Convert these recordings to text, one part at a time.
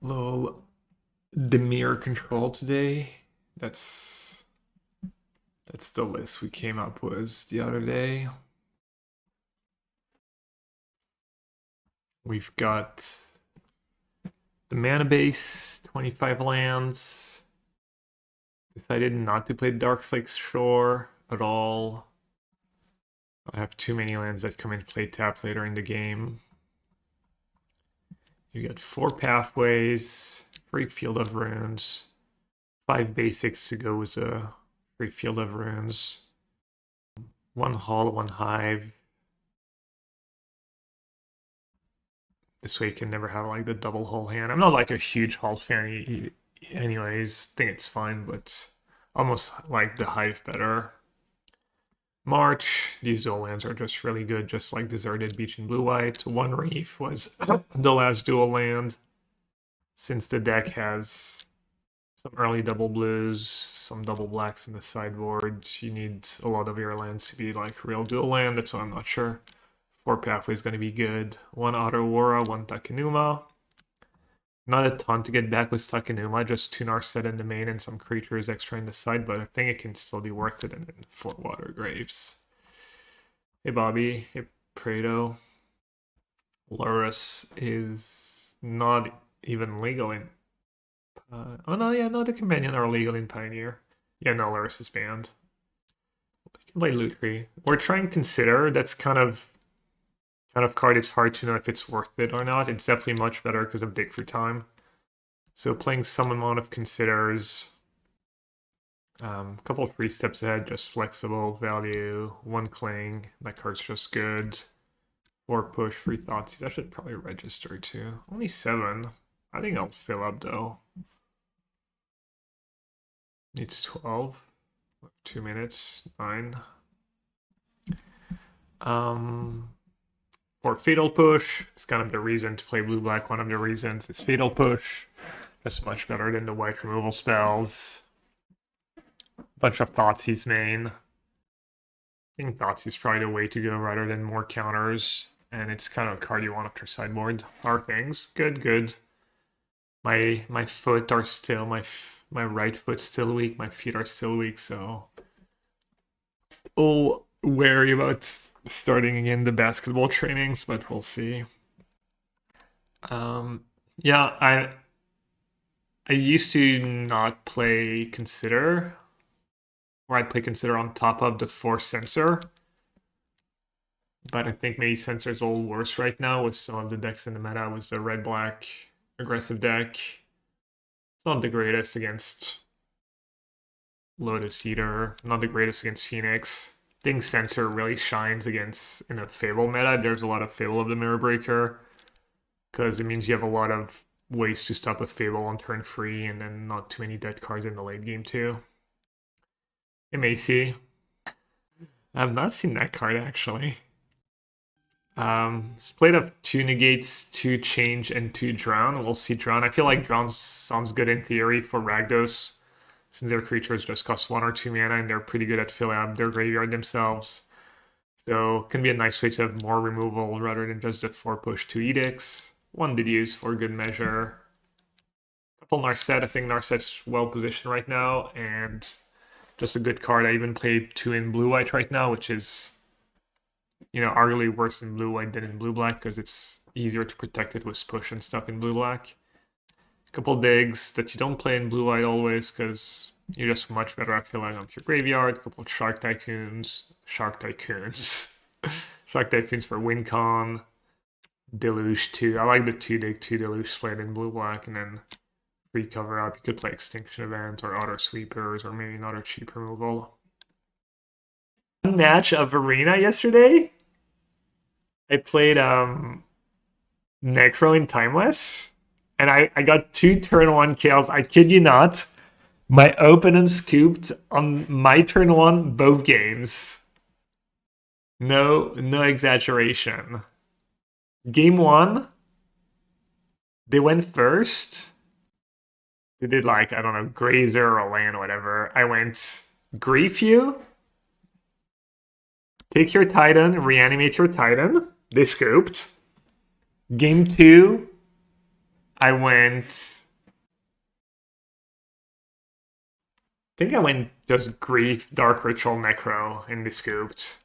Little Dimir control today. That's the list we came up with the other day. We've got the mana base, 25 lands. Decided not to play Darkslake Shore at all. I have too many lands that come in play tap later in the game. You got 4 pathways, free Field of Runes, 5 basics to go with a free Field of Runes, 1 Hull, 1 Hive. This way you can never have like the double Hull hand. I'm not like a huge Hull fan anyways, think it's fine, but almost like the Hive better. March, these dual lands are just really good, just like Deserted Beach and Blue-White. 1 Reef was the last dual land. Since the deck has some early double blues, some double blacks in the sideboard, you need a lot of your lands to be like real dual land, that's why I'm not sure 4 pathway is going to be good. 1 Otawara, 1 Takenuma. Not a ton to get back with Takenuma, just 2 Narset in the main and some creatures extra in the side, but I think it can still be worth it in 4 Watery Graves. Hey Bobby, hey Prado. Lurrus is not even legal in... oh no, yeah, no, the Companion are legal in Pioneer. Yeah, no, Lurrus is banned. You can play Lutri. We're trying Consider, that's kind of card, it's hard to know if it's worth it or not. It's definitely much better because of Dig for Time. So playing some amount of Considers, a couple of free steps ahead, just flexible value, 1 Cling, that card's just good. 4 push, 3 Thoughtseize, I should probably register too. Only 7, I think I'll fill up though. Needs 12, 2 minutes, 9. For Fatal Push, it's kind of the reason to play blue-black. One of the reasons is Fatal Push. That's much better than the white removal spells. Bunch of Thoughtseize main. I think Thoughtseize is probably the way to go rather than more counters. And it's kind of a card you want up your sideboard. Are things. Good, good. My foot are still, my right foot's still weak. My feet are still weak, so... Oh, wary about starting again the basketball trainings, but we'll see. Yeah, I used to not play Consider, or I'd play Consider on top of the 4 Censor, but I think maybe Censor is a little worse right now with some of the decks in the meta. With the red-black aggressive deck, it's not the greatest against Lotus Eater, not the greatest against Phoenix. I think Censor really shines against in a Fable meta. There's a lot of Fable of the Mirror Breaker because it means you have a lot of ways to stop a Fable on turn 3 and then not too many dead cards in the late game too. Macy. I've not seen that card actually. It's played up 2 Negates, 2 Change, and 2 Drown. We'll see Drown. I feel like Drown sounds good in theory for Rakdos, since their creatures just cost 1 or 2 mana and they're pretty good at filling up their graveyard themselves. So it can be a nice way to have more removal rather than just the 4 push 2 Edicts. 1 Deduce for good measure. Couple Narset, I think Narset's well positioned right now, and just a good card. I even played 2 in blue-white right now, which is, you know, arguably worse in blue-white than in blue-black because it's easier to protect it with push and stuff in blue-black. Couple digs that you don't play in blue-white always because you're just much better at filling up your graveyard. Couple of Shark Typhoons. Shark Typhoons for WinCon. Deluge 2. I like the 2 dig 2 Deluge played in blue-black, and then free cover up. You could play Extinction Event or Auto Sweepers or maybe another cheap removal. One match of Arena yesterday. I played Necro in Timeless, and I got 2 turn 1 kills. I kid you not. My opponent scooped on my turn 1 both games. No exaggeration. Game 1, they went first. They did like, I don't know, Grazer or land or whatever. I went Grief You. Take your Titan, reanimate your Titan. They scooped. Game 2, I think I went just Grief, Dark Ritual, Necro in the scooped.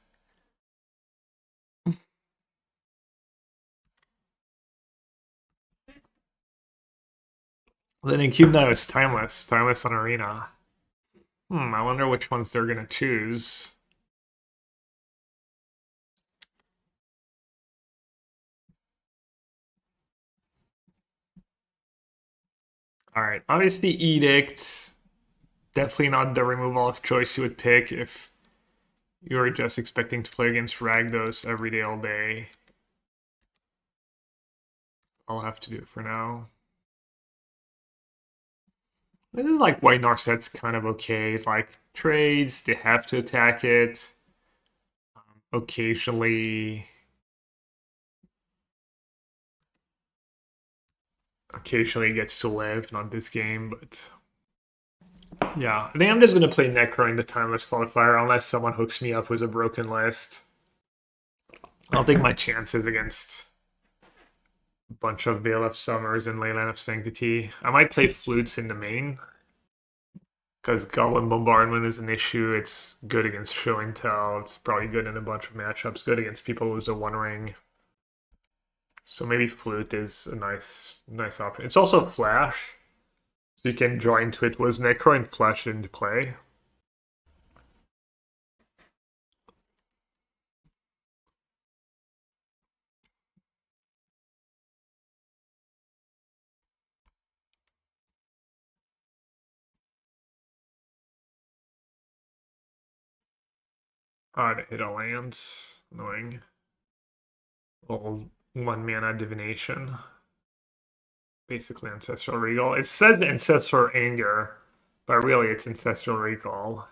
Then in Cube now is Timeless. Timeless on Arena. I wonder which ones they're gonna choose. Alright, obviously Edict. Definitely not the removal of choice you would pick if you were just expecting to play against Ragdos every day all day. I'll have to do it for now. This is like why Narset's kind of okay. Like trades, they have to attack it. Occasionally it gets to live, not this game, but yeah. I think I'm just gonna play Necro in the Timeless Qualifier unless someone hooks me up with a broken list. I'll take my chances against a bunch of Veil of Summers and Leyline of Sanctity. I might play Flutes in the main, because Goblin Bombardment is an issue. It's good against Show and Tell. It's probably good in a bunch of matchups. Good against people who lose a One Ring. So maybe Flute is a nice option. It's also Flash. So you can draw into it with Necro and Flash it into play. To hit a land. Annoying. Little 1-mana Divination. Basically Ancestral Recall. It says Ancestral Anger, but really it's Ancestral Recall.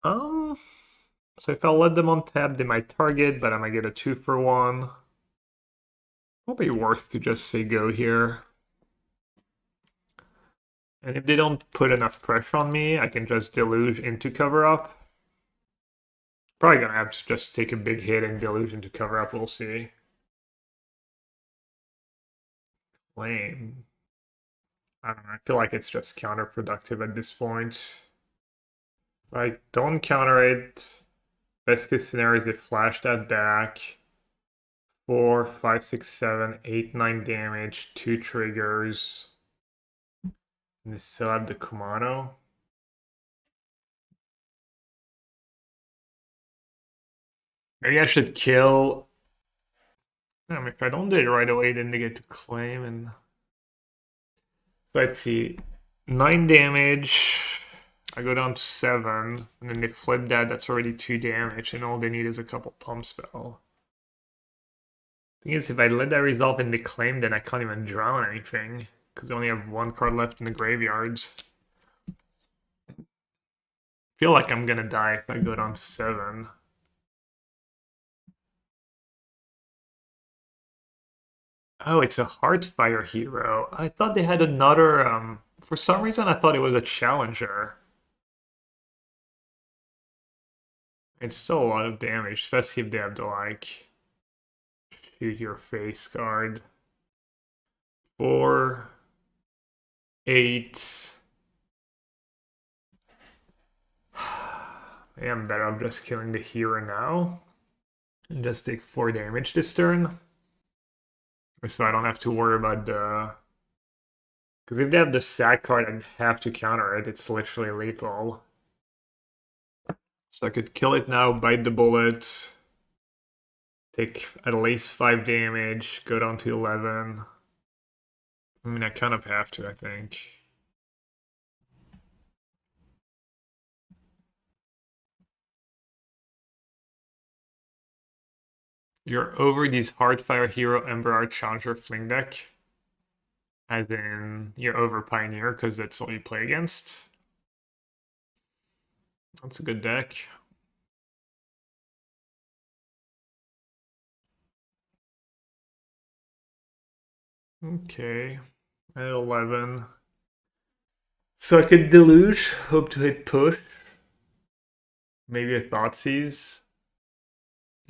So if I let them on tab, they might target, but I might get a 2-for-1. Probably worth to just say go here. And if they don't put enough pressure on me, I can just Deluge into cover up. Probably gonna have to just take a big hit and Deluge into cover up, we'll see. Lame. I don't know, I feel like it's just counterproductive at this point. I don't counter it. Best case scenario is they flash that back. 4, 5, 6, 7, 8, 9 damage, 2 triggers. And they still have the Kumano. Maybe I should kill. If I don't do it right away, then they get to claim. And so let's see. 9 damage. I go down to 7. And then they flip that. That's already 2 damage. And all they need is a couple pump spell. Thing is, if I let that resolve and they claim, then I can't even draw on anything. Because I only have 1 card left in the graveyards. I feel like I'm gonna die if I go down to 7. Oh, it's a Heartfire hero. I thought they had another, for some reason I thought it was a challenger. It's still a lot of damage, especially if they have to, like, shoot your face card. 4, 8. Maybe I'm better off just killing the hero now. And just take 4 damage this turn. So I don't have to worry about the... Because if they have the sack card, I have to counter it. It's literally lethal. So I could kill it now, bite the bullet, take at least 5 damage, go down to 11. I mean, I kind of have to, I think. You're over these Hardfire Hero Ember Challenger Fling deck. As in, you're over Pioneer, because that's all you play against. That's a good deck. Okay, at 11. So I could Deluge, hope to hit push. Maybe a Thoughtseize.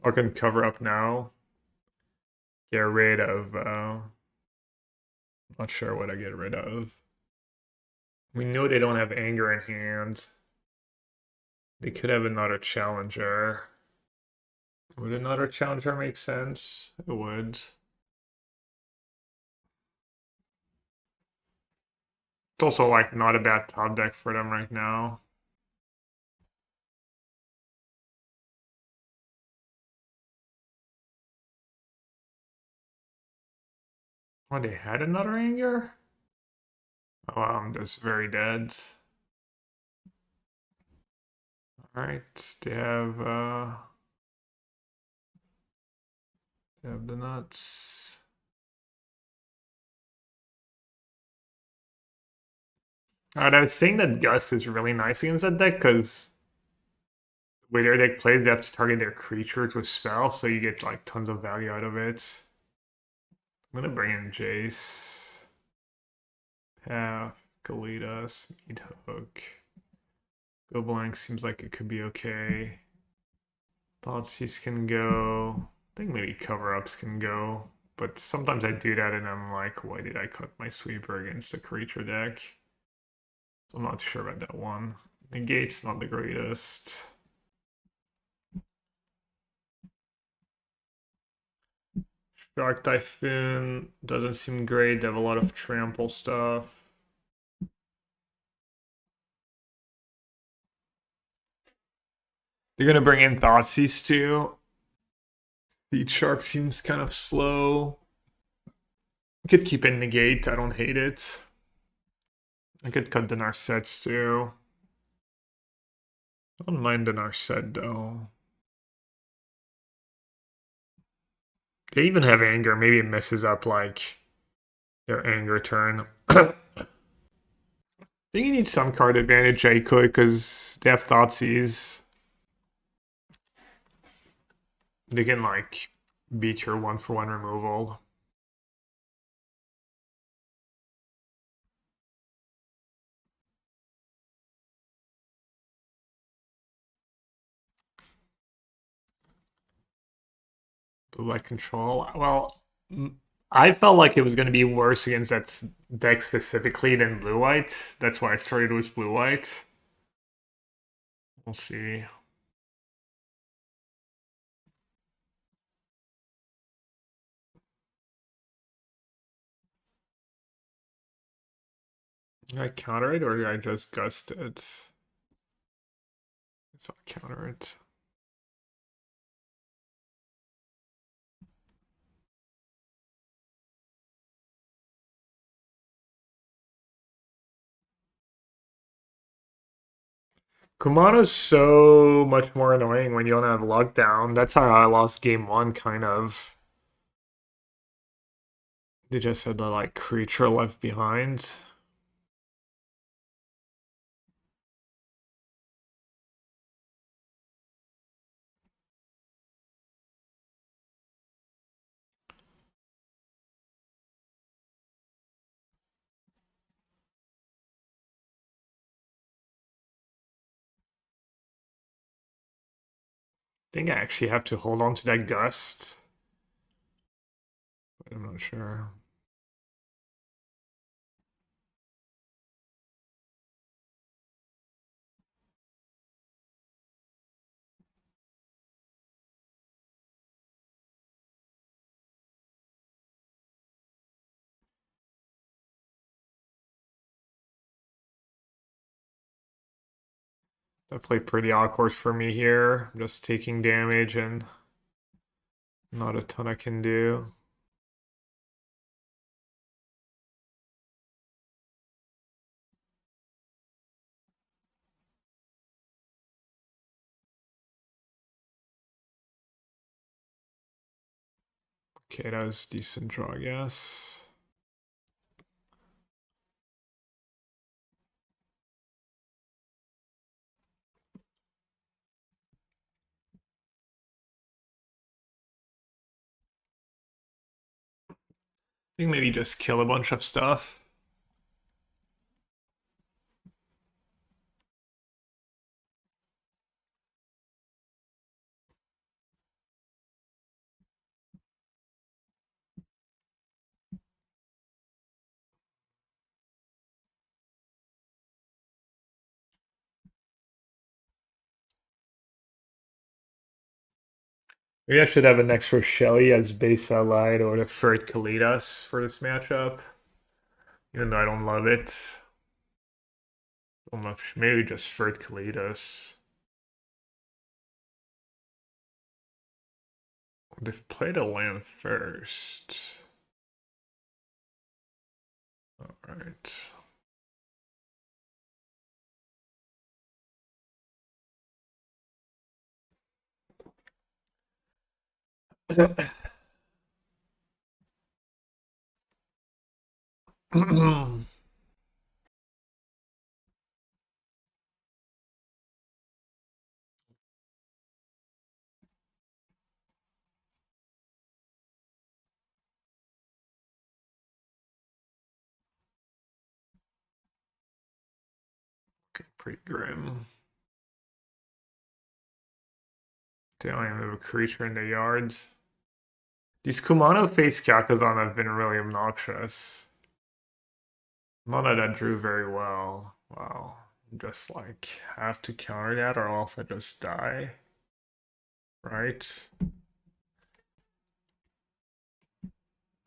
I can cover up now. get rid of. Not sure what I get rid of. We know they don't have anger in hand. They could have another challenger. Would another challenger make sense? It would. It's also like not a bad top deck for them right now. Oh, they had another anger? Oh, I'm just very dead. Alright, they have the nuts. Alright, I was saying that Gust is really nice against that deck because the way their deck plays, they have to target their creatures with spells, so you get like tons of value out of it. I'm gonna bring in Jace. Path, Kalidas, Meathook. Go blank seems like it could be okay. Thoughtseize can go. I think maybe cover-ups can go. But sometimes I do that and I'm like, why did I cut my sweeper against a creature deck? So I'm not sure about that one. Negate's not the greatest. Shark Typhoon doesn't seem great. They have a lot of trample stuff. They're gonna bring in Thoughtseize too. The Shark seems kind of slow. I could keep in Negate. I don't hate it. I could cut the Narsets too. I don't mind the Narset though. They even have anger. Maybe it messes up like their anger turn. I think you need some card advantage, I could, because they have Thoughtseize. They can like beat your 1-for-1 removal. Blue-white control. Well, I felt like it was going to be worse against that deck specifically than blue-white. That's why I started with blue-white. We'll see. Did I counter it or did I just gust it? I'll counter it. Kumano's so much more annoying when you don't have lockdown. That's how I lost game one, kind of. They just had the like creature left behind. I think I actually have to hold on to that gust. But I'm not sure. Definitely pretty awkward for me here. I'm just taking damage and not a ton I can do. Okay, that was a decent draw, I guess. I think maybe just kill a bunch of stuff. Maybe I should have an extra Shelly as base allied or the third Kalidas for this matchup. Even though I don't love it. Don't know if maybe just third Kalidas. They've played a land first. Alright. Pretty grim. They don't even have a creature in the yards. These Kumano face Kakazan have been really obnoxious. None of that drew very well. Wow. Just like have to counter that or else I just die. Right?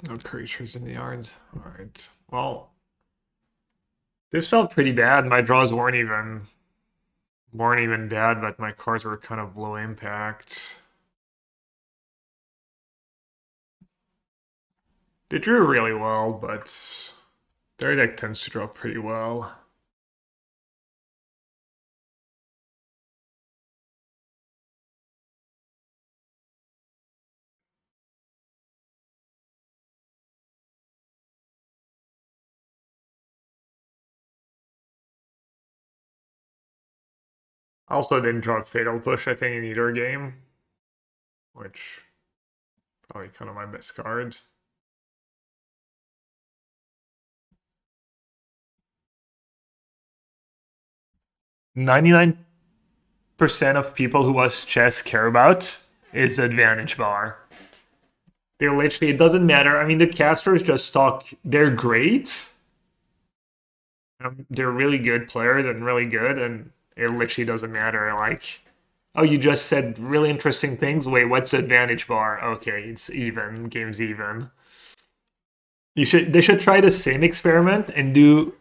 No creatures in the yards. Alright. Well, this felt pretty bad. My draws weren't even bad, but my cards were kind of low impact. They drew really well, but their deck tends to draw pretty well. I also didn't draw Fatal Push, I think, in either game, which probably kind of my best card. $99 of people who watch chess care about is the advantage bar. They're literally, it doesn't matter. I mean, the casters just talk, they're great. They're really good players and really good, and it literally doesn't matter. Like, oh, you just said really interesting things. Wait, what's the advantage bar? Okay, it's even. Game's even. They should try the same experiment and do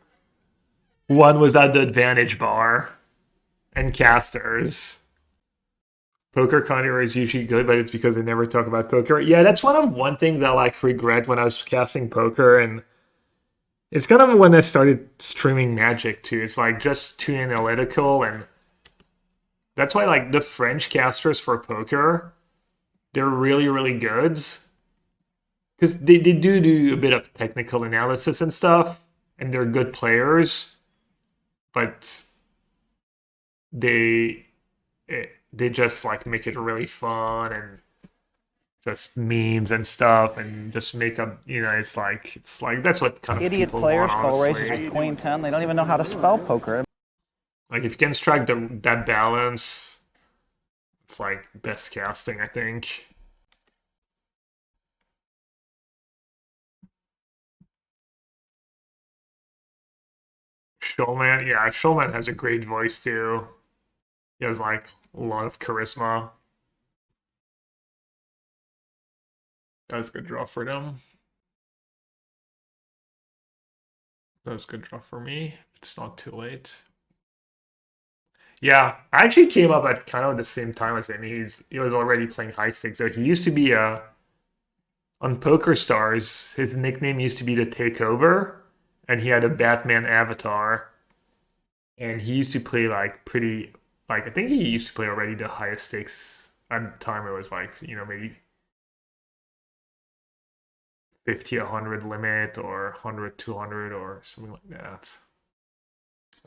one without the advantage bar and casters. Poker Conjurer is usually good, but it's because they never talk about poker. Yeah, that's one thing that I like regret when I was casting poker, and it's kind of when I started streaming Magic too. It's like just too analytical, and that's why like the French casters for poker, they're really good because they do a bit of technical analysis and stuff, and they're good players, but they they just like make it really fun and just memes and stuff and just make up, it's like that's what kind of Idiot people players want, call honestly. races with queen 10. They don't even know how to spell poker. Like if you can strike that balance, it's like best casting, I think. Showman, yeah, Showman has a great voice too. He has like a lot of charisma. That's a good draw for them. That's a good draw for me. It's not too late. Yeah, I actually came up at kind of the same time as him. He was already playing high stakes. So he used to be on Poker Stars. His nickname used to be the Takeover, and he had a Batman avatar. And he used to play like pretty like I think he used to play already the highest stakes at the time. It was like maybe 50, 100 limit or 100, 200 or something like that.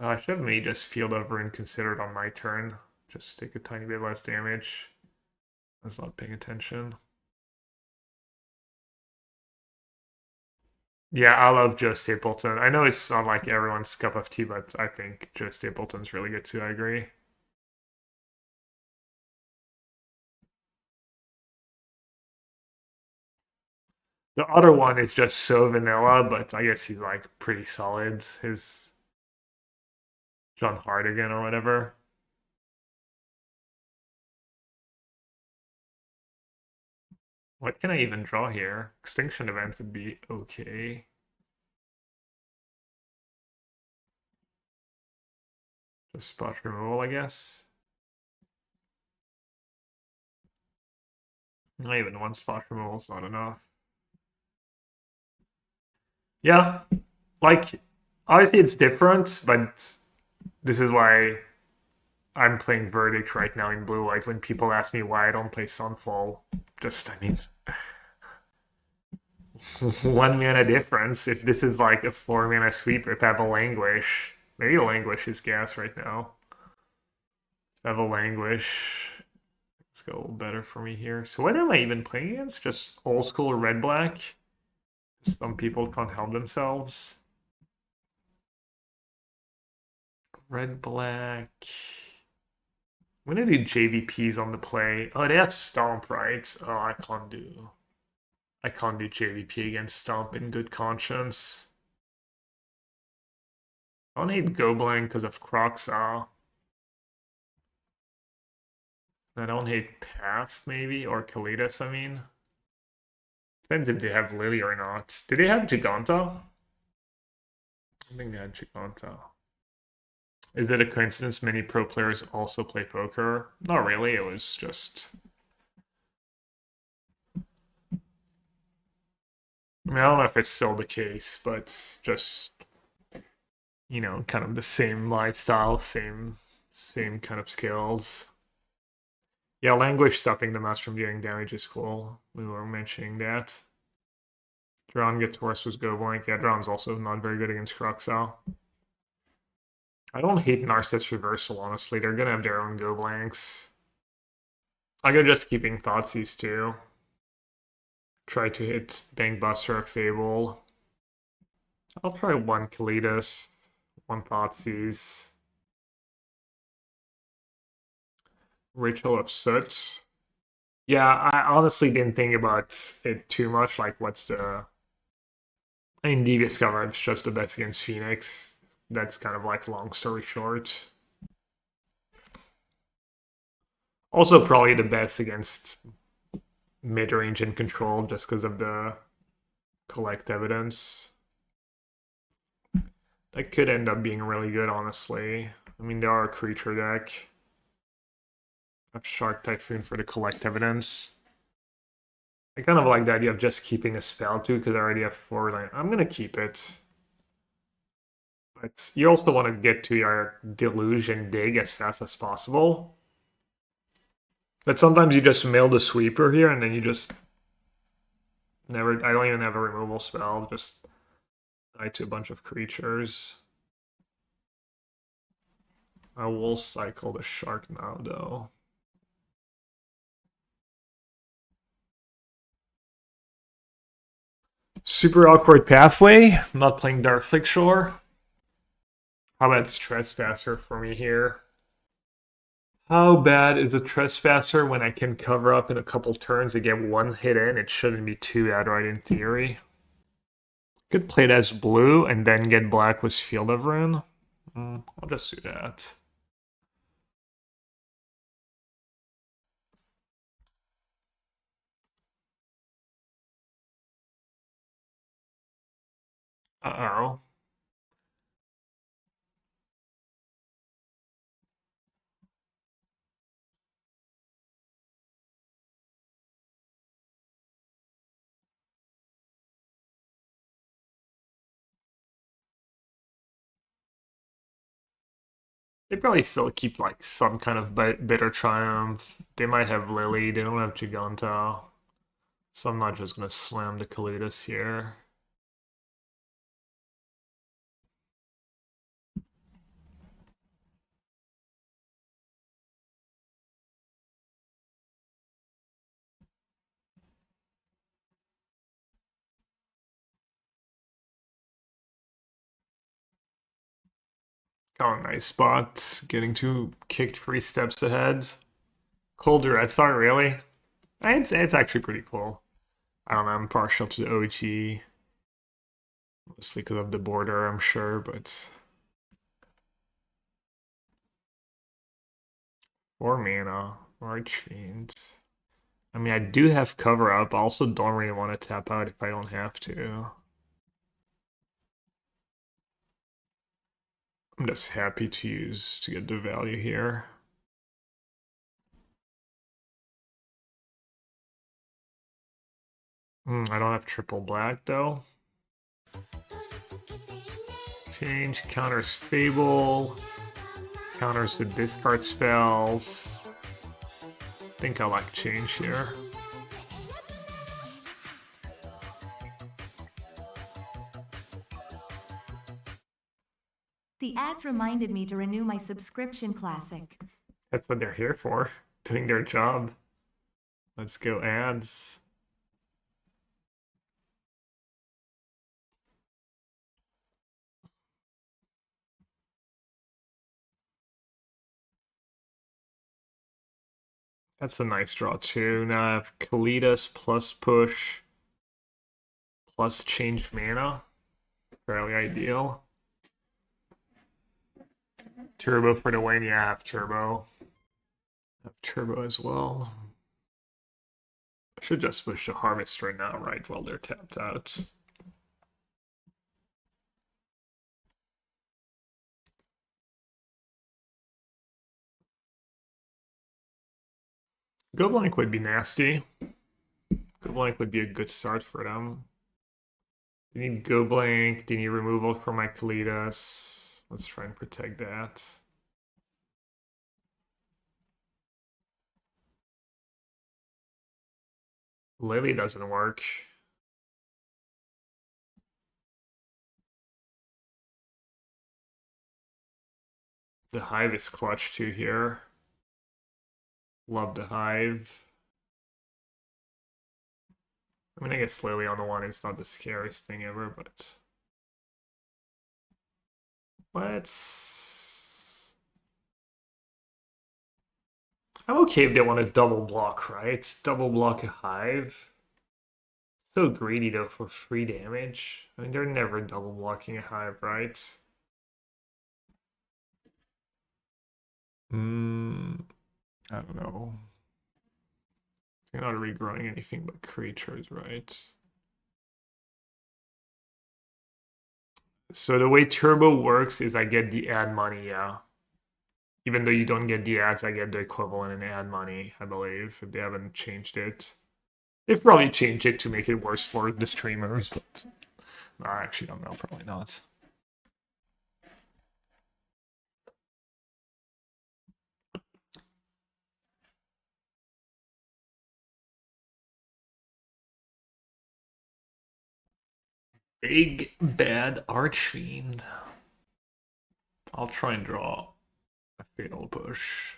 I should have maybe just field over and considered on my turn. Just take a tiny bit less damage. I was not paying attention. Yeah, I love Joe Stapleton. I know it's not like everyone's cup of tea, but I think Joe Stapleton's really good too. I agree. The other one is just so vanilla, but I guess he's like pretty solid. His John Hardigan or whatever. What can I even draw here? Extinction Event would be okay. Just spot removal, I guess. Not even one spot removal is not enough. Yeah, like, obviously it's different, but this is why I'm playing Verdict right now in blue. Like, when people ask me why I don't play Sunfall, I mean, 1 mana difference. If this is like a 4 mana sweeper, if I have a Languish, maybe a Languish is gas right now. If I have a Languish, let's go a little better for me here. So what am I even playing against? Just old school red-black? Some people can't help themselves. Red-black. I'm gonna do JVPs on the play. Oh, they have Stomp, right? Oh, I can't do JVP against Stomp in good conscience. I don't hate Goblin because of Croxa. I don't hate Path, maybe, or Kalidas, I mean. Depends if they have Lily or not. Do they have Giganta? I think they had Giganta. Is it a coincidence many pro players also play poker? Not really, it was just... I mean, I don't know if it's still the case, but just, you know, kind of the same lifestyle, same kind of skills. Yeah, language stopping the mouse from getting damage is cool. We were mentioning that. Drawn gets worse with Go Blank. Yeah, Drawn's also not very good against Croxal. I don't hate Narset's reversal, honestly. They're gonna have their own Go Blanks. I go just keeping Thoughtseize too. Try to hit Bankbuster or Fable. I'll try one Kalidas, one Thoughtseize. Ritual of Soot. Yeah, I honestly didn't think about it too much. Like, what's the... I mean, Devious Cover is just the best against Phoenix. That's kind of like long story short. Also probably the best against mid-range and control just because of the collect evidence. That could end up being really good, honestly. I mean, there are a creature deck. I have Shark Typhoon for the collect evidence. I kind of like the idea of just keeping a spell too, because I already have 4 land. I'm gonna keep it. But you also want to get to your Deluge and dig as fast as possible. But sometimes you just mail the sweeper here, and then you just never... I don't even have a removal spell, just die to a bunch of creatures. I will cycle the Sharknado. Super awkward pathway. I'm not playing Darkslick Shore. How about Trespasser for me here? How bad is a Trespasser when I can cover up in a couple turns and get 1 hit in? It shouldn't be too bad, right, in theory. Could play it as blue and then get black with Field of Ruin. I'll just do that. Uh-oh. They probably still keep like some kind of bitter triumph. They might have Lily. They don't have Giganta. So I'm not just gonna slam the Kalidas here. Oh, nice spot. Getting 2 kicked 3 steps ahead. Colder Red Star, really? It's actually pretty cool. I don't know, I'm partial to the OG. Mostly because of the border, I'm sure, but... 4 mana. Archfiend. I mean, I do have cover up. I also don't really want to tap out if I don't have to. I'm just happy to get the value here. I don't have triple black though. Change counters Fable. Counters the discard spells. I think I like change here. The ads reminded me to renew my subscription classic. That's what they're here for, doing their job. Let's go ads. That's a nice draw too. Now I have Kalidas plus push plus change mana. Fairly ideal. Turbo for the win. Yeah, I have turbo. I have turbo as well. I should just push the harvester now, right, while they're tapped out. Go blank would be nasty. Go blank would be a good start for them. They need go blank. They need removal from my Kalidas. Let's try and protect that. Lily doesn't work. The Hive is clutch too here. Love the Hive. I mean, I guess Lily on the one is not the scariest thing ever, but let's... I'm okay if they want to double block, right? Double block a Hive. So greedy though for free damage. I mean, they're never double blocking a Hive, right? I don't know. You're not regrowing anything but creatures, right? So the way Turbo works is I get the ad money, yeah. Even though you don't get the ads, I get the equivalent in ad money, I believe, if they haven't changed it. They've probably changed it to make it worse for the streamers, but no, I actually don't know, probably not. Big bad Archfiend. I'll try and draw a Fatal Push.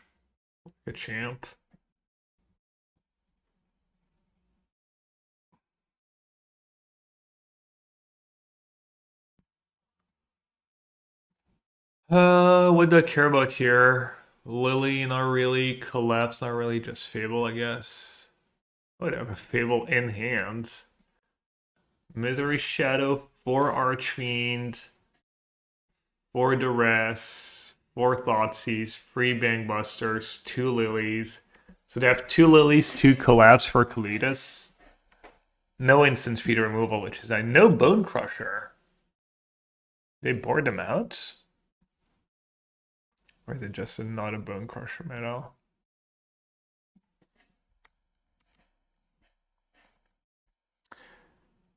A champ. What do I care about here? Lily, not really. Collapse, not really. Just Fable, I guess. Oh, I have a Fable in hand. Misery Shadow, 4 Archfiend, 4 Duress, 4 Thoughtseize, 3 Bangbusters, 2 Lilies. So they have 2 Lilies, 2 Collapse for Kalidas. No instant speed removal, which is no Bone Crusher. They board them out? Or is it just not a Bone Crusher meta?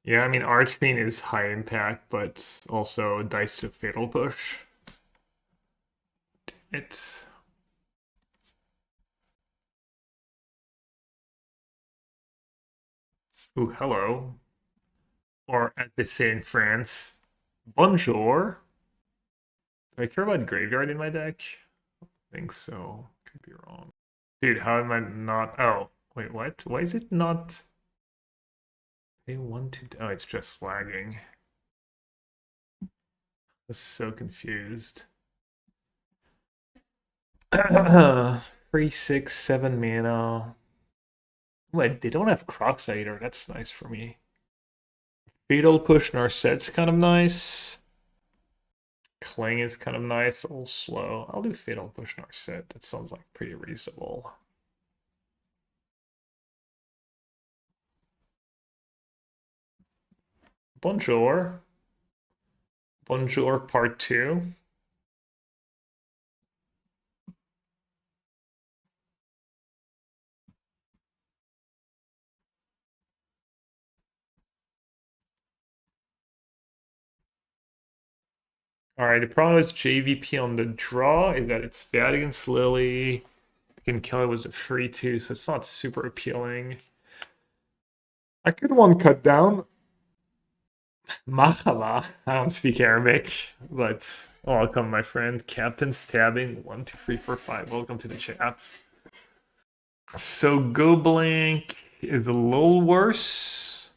Yeah, I mean, Archfiend is high impact, but also dice to Fatal Push. It's... Ooh, hello. Or as they say in France, bonjour. Do I care about Graveyard in my deck? I think so. Could be wrong. Dude, how am I not... Oh, wait, what? Why is it not... They want to... Oh, it's just lagging. I was so confused. 3, 6, 7 mana. Wait, they don't have Crocs-Eater. That's nice for me. Fatal Push Narset's kind of nice. Clang is kind of nice, a little slow. I'll do Fatal Push Narset. That sounds like pretty reasonable. Bonjour. Bonjour part 2. Alright, the problem with JVP on the draw is that it's bad against Lily. Can kill it was a free 2, so it's not super appealing. I could one cut down. Mahala. I don't speak Arabic, but welcome, my friend. Captain Stabbing 1, 2, 3, 4, 5. Welcome to the chat. So Go Blank is a little worse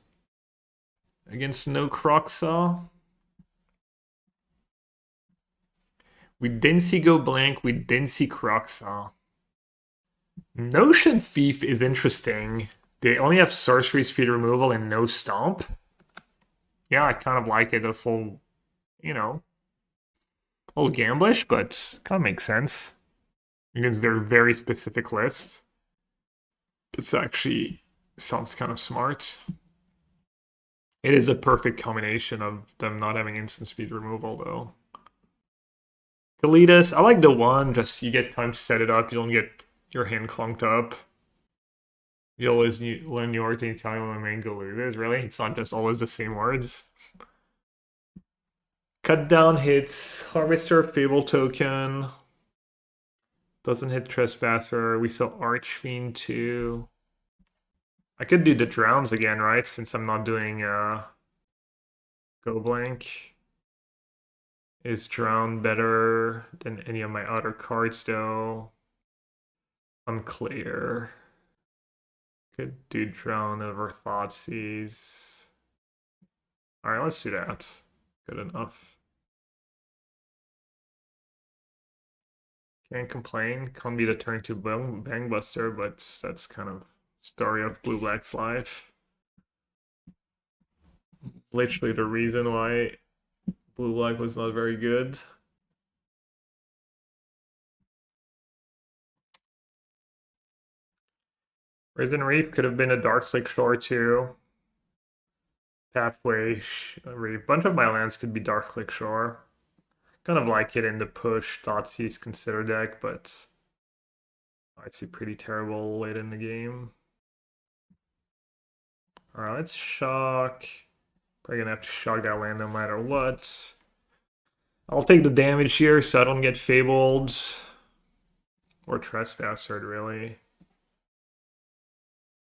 against no Croxa. We didn't see Go Blank, we didn't see Croxa. Notion Thief is interesting. They only have sorcery speed removal and no stomp. Yeah, I kind of like it. It's a little, you know, a little gamblish, but kind of makes sense against their very specific list. It's actually sounds kind of smart. It is a perfect combination of them not having instant speed removal, though. Kalidas, I like the one, just you get time to set it up, you don't get your hand clunked up. You always learn your words in Italian when main Galudas, really? It's not just always the same words. Cut down hits, Harvester of Fable token. Doesn't hit Trespasser. We saw Archfiend too. I could do the drowns again, right? Since I'm not doing Go Blank. Is drown better than any of my other cards though? Unclear. Could do drown over Thoughtseize. Alright, let's do that. Good enough. Can't complain. Can't be the turn to Bangbuster, but that's kind of story of Blue Black's life. Literally the reason why Blue Black was not very good. Risen Reef could have been a Darkslick Shore too. Pathway Reef. Bunch of my lands could be Darkslick Shore. Kind of like it in the push Thoughtseize Consider deck, but I'd see pretty terrible late in the game. Alright, let's shock. Probably gonna have to shock that land no matter what. I'll take the damage here so I don't get fabled. Or Trespassered, really.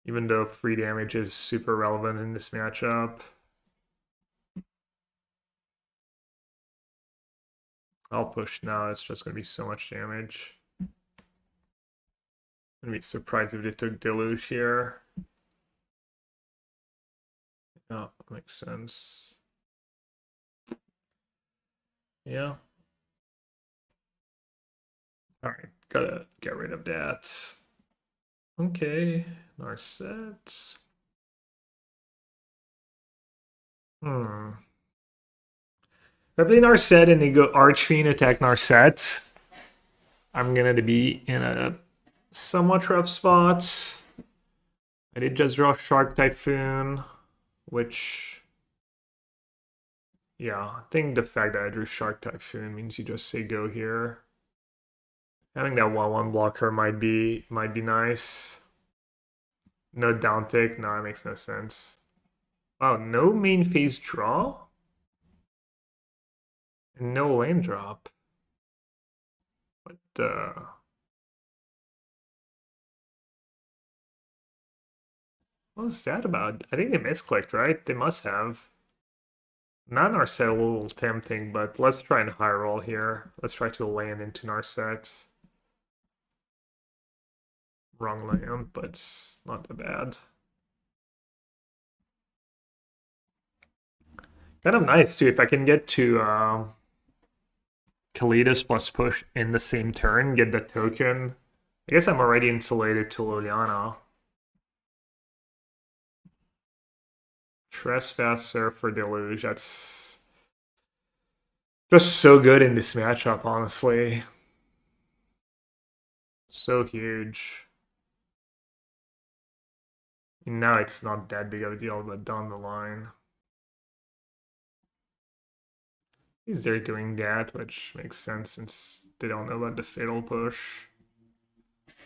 Even though free damage is super relevant in this matchup. I'll push now, it's just gonna be so much damage. I'd be surprised if they took Deluge here. Oh, makes sense. Yeah. Alright, gotta get rid of that. Okay, Narset. If I play Narset and they go Archfiend attack Narset, I'm gonna be in a somewhat rough spot. I did just draw Shark Typhoon, which, yeah, I think the fact that I drew Shark Typhoon means you just say go here. Having that 1/1 blocker might be nice. No down tick, no, it makes no sense. Oh, no main phase draw? No lane drop. What what was that about? I think they misclicked, right? They must have. Narset a little tempting, but let's try and high roll here. Let's try to land into Narset. Wrong land, but not that bad. Kind of nice too if I can get to Kalidas plus push in the same turn, get the token. I guess I'm already insulated to Liliana. Trespasser for Deluge. That's just so good in this matchup, honestly. So huge. Now it's not that big of a deal, but down the line. Is they're doing that, which makes sense since they don't know about the fatal push.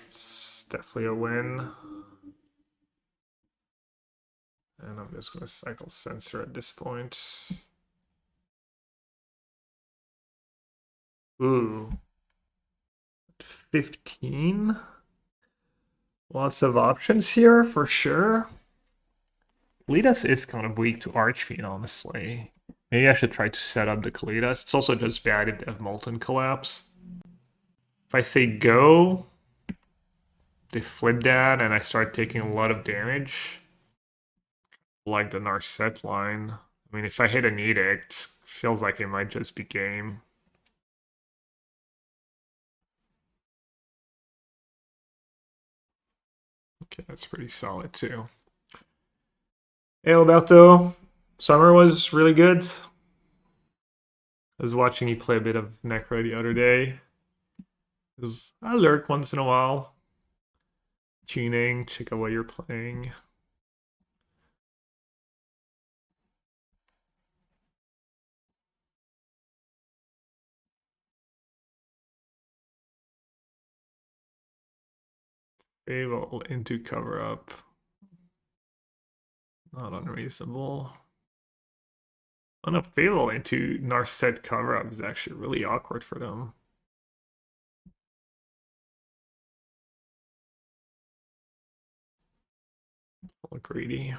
It's definitely a win. And I'm just gonna cycle Censor at this point. Ooh. 15? Lots of options here for sure. Kalidas is kind of weak to Archfiend, honestly. Maybe I should try to set up the Kalidas. It's also just bad if they have Molten Collapse. If I say go, they flip that and I start taking a lot of damage. Like the Narset line. I mean, if I hit an Edict, feels like it might just be game. Okay, that's pretty solid too. Hey Alberto, summer was really good. I was watching you play a bit of Necro the other day. I lurk once in a while. Tuning, check out what you're playing. Fable into cover up. Not unreasonable. On a Fable into Narset cover up is actually really awkward for them. Look greedy.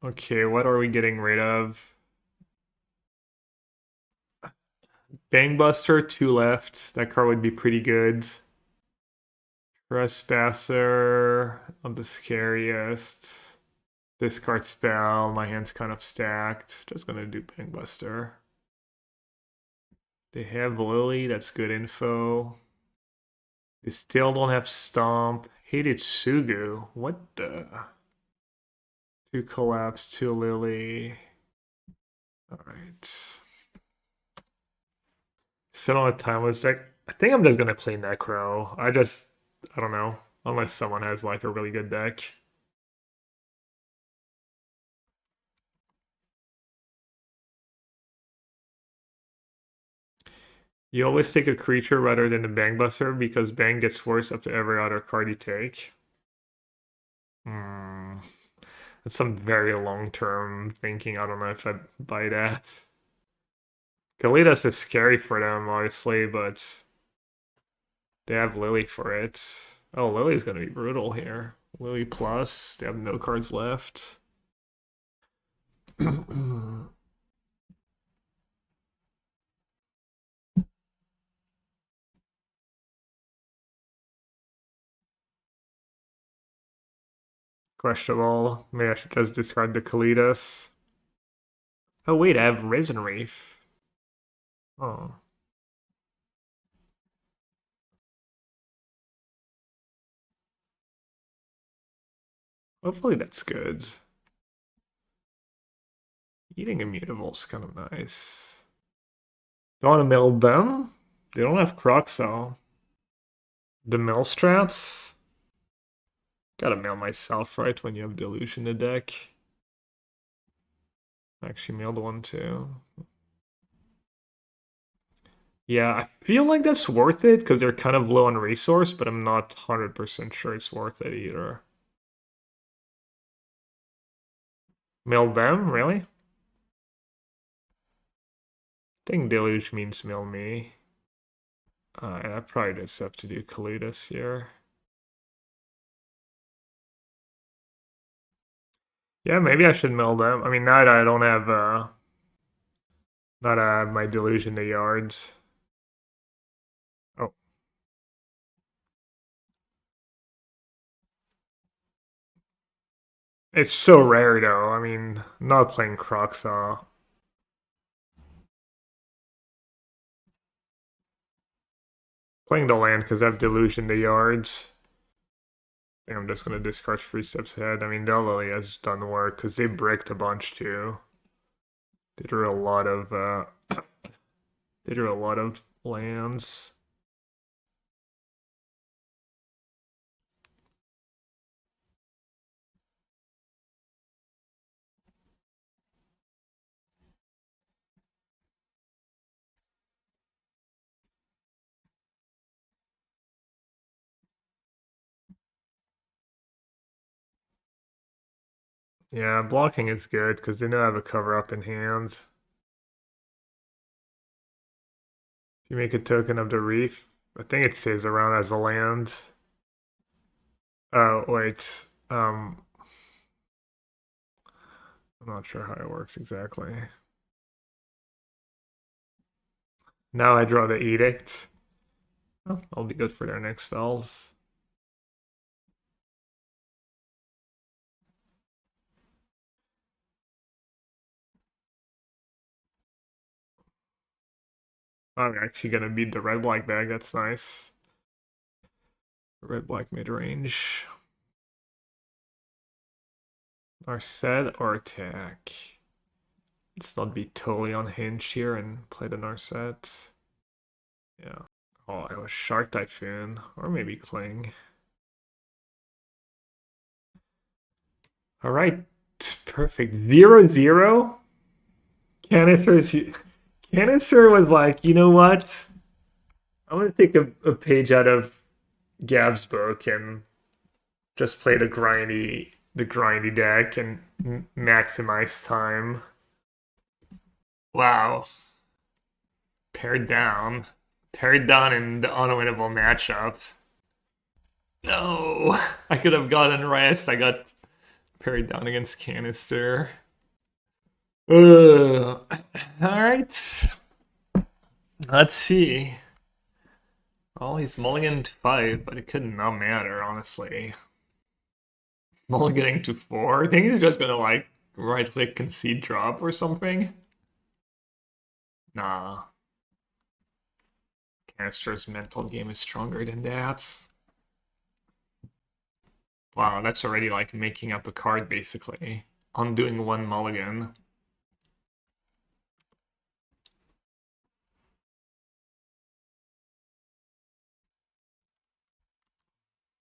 Okay, what are we getting rid of? Bangbuster, 2 left. That card would be pretty good. Trespasser, not the scariest. Discard spell, my hand's kind of stacked. Just gonna do Bangbuster. They have Lily, that's good info. They still don't have Stomp. Hated Sugu. What the? 2 Collapse, 2 Lily. Alright. Sit on a timeless deck. I think I'm just gonna play Necro. I don't know. Unless someone has like a really good deck. You always take a creature rather than the Bangbuster because Bang gets forced up to every other card you take. That's some very long-term thinking. I don't know if I'd buy that. Kalidas is scary for them, obviously, but they have Lily for it. Oh, Lily's gonna be brutal here. Lily plus, they have no cards left. Questionable. Maybe I should just discard the Kalidas. Oh wait, I have Risen Reef. Oh. Hopefully that's good. Eating Immutable's kind of nice. Don't want to mill them? They don't have Croxel. The mill strats? Gotta mail myself, right, when you have Deluge in the deck. I actually mailed one too. Yeah, I feel like that's worth it because they're kind of low on resource, but I'm not 100% sure it's worth it either. Mail them? Really? I think Deluge means mail me. And I probably just have to do Kalidas here. Yeah, maybe I should mail them. I mean, now that I don't have not my Deluge in the yards. Oh. It's so rare though. I mean, not playing Croxaw. Playing the land because I have Deluge in the yards. I think I'm just gonna discard 3 steps ahead. I mean, Delily has done work because they bricked a bunch too. They drew a lot of they drew a lot of lands. Yeah, blocking is good because they know I have a cover up in hand. If you make a token of the reef, I think it stays around as a land. Oh, wait. I'm not sure how it works exactly. Now I draw the Edict. Oh, I'll be good for their next spells. I'm actually gonna beat the red-black bag, that's nice. Red-black mid-range. Narset or attack? Let's not be totally unhinged here and play the Narset. Yeah. Oh, I was Shark Typhoon, or maybe Cling. Alright, perfect. 0-0. Canister was like, you know what? I'm gonna take a page out of Gab's book and just play the grindy deck and maximize time. Wow. Paired down. Paired down in the unwinnable matchup. No, I could have gotten rest. I got paired down against Canister. All right. Let's see. Well, he's mulliganed to 5, but it could not matter, honestly. Mulliganing to 4? I think he's just gonna, like, right-click concede drop or something. Nah. Canister's mental game is stronger than that. Wow, that's already, like, making up a card, basically. Undoing one mulligan.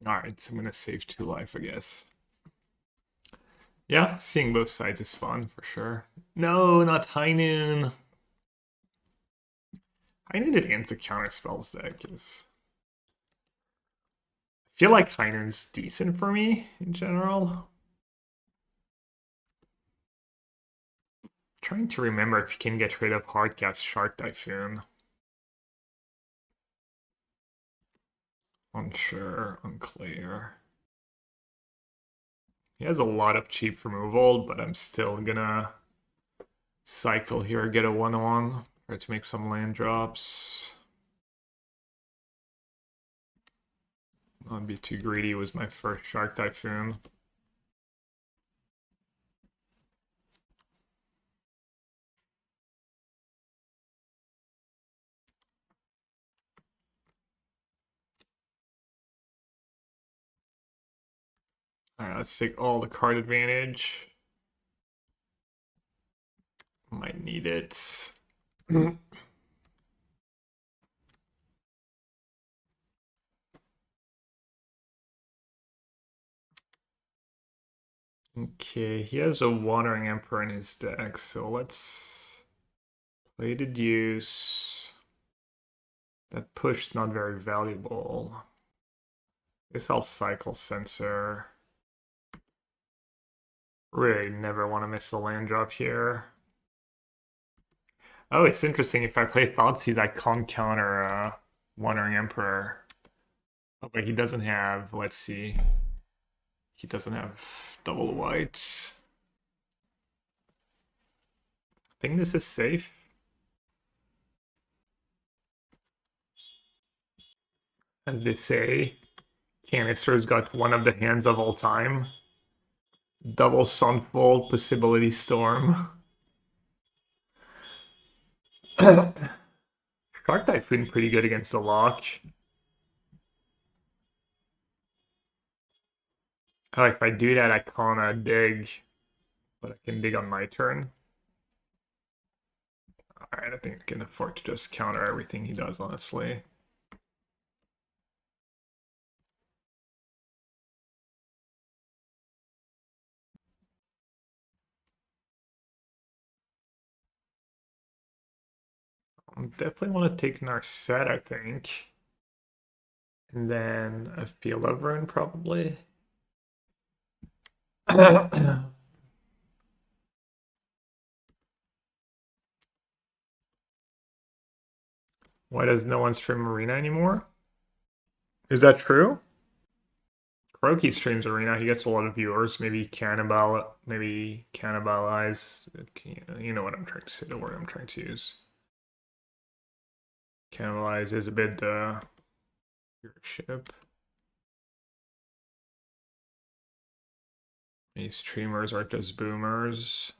Alright, so I'm gonna save 2 life, I guess. Yeah, seeing both sides is fun, for sure. No, not High Noon. High Noon against a counter spells deck is... I feel like High Noon's decent for me, in general. Trying to remember if you can get rid of Hardcast Shark Typhoon. Unsure, unclear. He has a lot of cheap removal, but I'm still gonna cycle here, get a 1-1, try to make some land drops. Not be too greedy was my first Shark Typhoon. Alright, let's take all the card advantage. Might need it. Okay, he has a Wandering Emperor in his deck, so let's play Deduce. That push not very valuable. Guess I'll cycle Censor. Really never want to miss a land drop here. Oh, it's interesting. If I play Thoughtseize, I can't counter Wandering Emperor. Oh, but he doesn't have, let's see. He doesn't have double whites. I think this is safe. As they say, Canister's got one of the hands of all time. Double Sunfold, Possibility Storm. Shark Typhoon pretty good against the Loch. Oh, if I do that, I can't dig. But I can dig on my turn. Alright, I think I can afford to just counter everything he does, honestly. I definitely want to take Narset, I think. And then a Field of Ruin, probably. Why does no one stream Arena anymore? Is that true? Kroki streams Arena. He gets a lot of viewers. Maybe cannibalize. You know what I'm trying to say. The word I'm trying to use. Cannibalize is a bit viewership. These streamers are just boomers.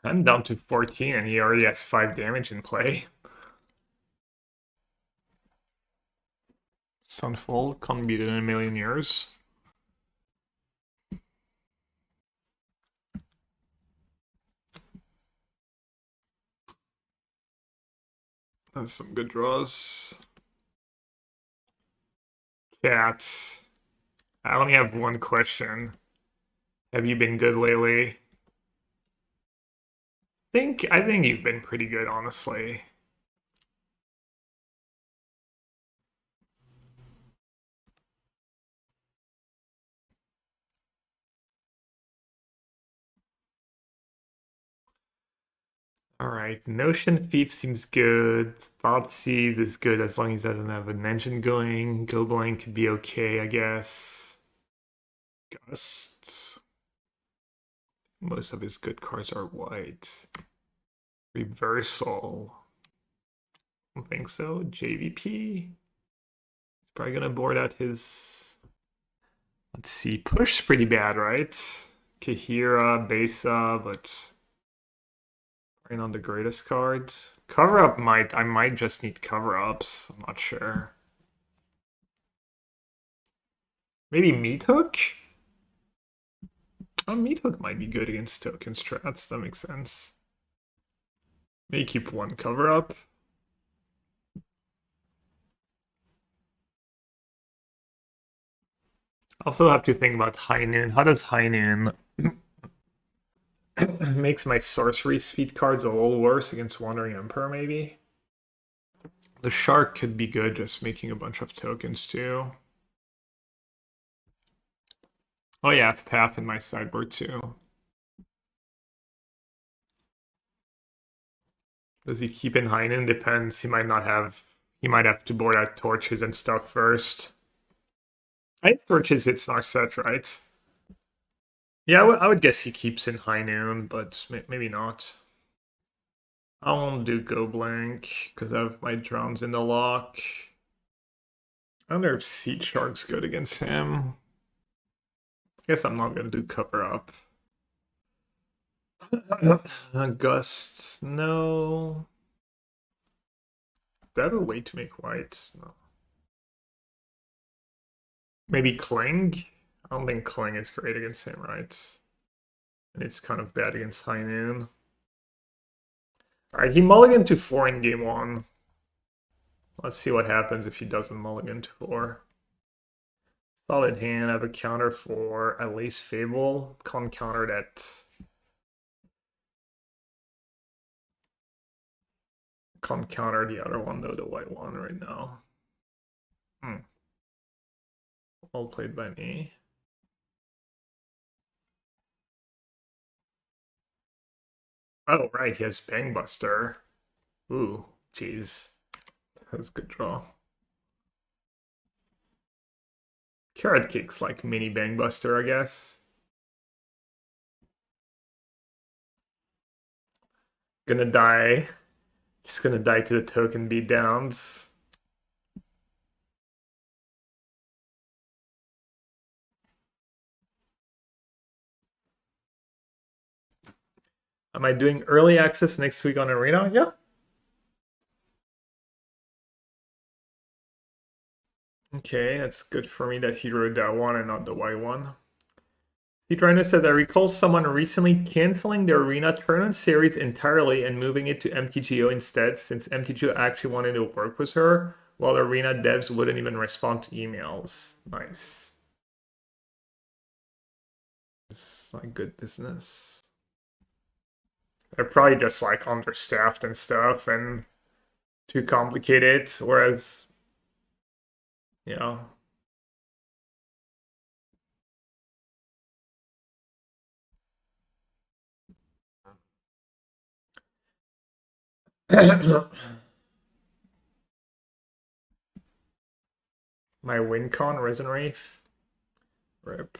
I'm down to 14 and he already has 5 damage in play. Sunfold can't beat it in a million years. That's some good draws. Cats. I only have one question. Have you been good lately? I think you've been pretty good, honestly. Alright, Notion Thief seems good. Thoughtseize is good as long as it doesn't have an engine going. Go Blank could be okay, I guess. Gust. Most of his good cards are white. Reversal. I don't think so. JVP. He's probably gonna board out his. Let's see. Push's pretty bad, right? Kahira, Besa, but probably not the greatest card. Cover up I might just need cover ups. I'm not sure. Maybe Meathook? Oh, Meathook might be good against token strats. That makes sense. Maybe keep one cover up. Also have to think about High Noon. How does High Noon makes my sorcery speed cards a little worse against Wandering Emperor, maybe? The Shark could be good, just making a bunch of tokens too. Oh yeah, I have Path in my sideboard too. Does he keep in High Noon? Depends. He might not have. He might have to board out torches and stuff first. I think torches hits Narset, right? Yeah, I would guess he keeps in High Noon, but maybe not. I won't do Go Blank because I have my drums in the Loch. I wonder if Seed Shark's good against him. I guess I'm not gonna do cover up. Gust, no. Do I have a way to make white? No. Maybe Cling? I don't think Cling is great against him, right? And it's kind of bad against High Noon. Alright, he mulliganed to 4 in game 1. Let's see what happens if he doesn't mulligan to 4. Solid hand. I have a counter for at least Fable. Can't counter that. Can't counter the other one though, the white one right now. Well played by me. Oh right, he has Bangbuster. Ooh, jeez. That was a good draw. Carrot Cake's like mini Bangbuster, I guess. Gonna die. Just gonna die to the token beatdowns. Am I doing early access next week on Arena? Yeah. Okay, that's good for me that he wrote that one and not the white one. Citrino said, I recall someone recently canceling the Arena tournament series entirely and moving it to MTGO instead, since MTGO actually wanted to work with her, while Arena devs wouldn't even respond to emails. Nice. It's like good business. They're probably just like understaffed and stuff, and too complicated. Whereas, you know, my WinCon Risen Reef. Rip.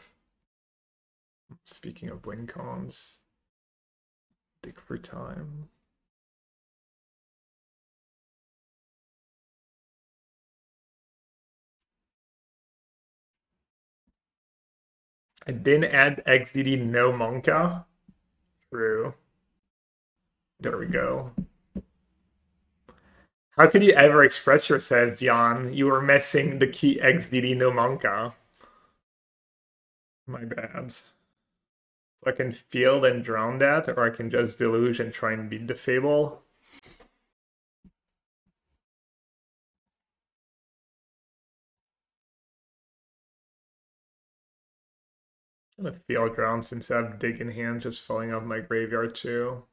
Speaking of WinCons, dig for time. I didn't add XDD no Monka. True. There we go. How could you ever express yourself, Jan? You were missing the key XDD no Monka. My bad. So I can field and drown that, or I can just deluge and try and beat the Fable. I'm gonna field drown since I have dig in hand, just filling up my graveyard too.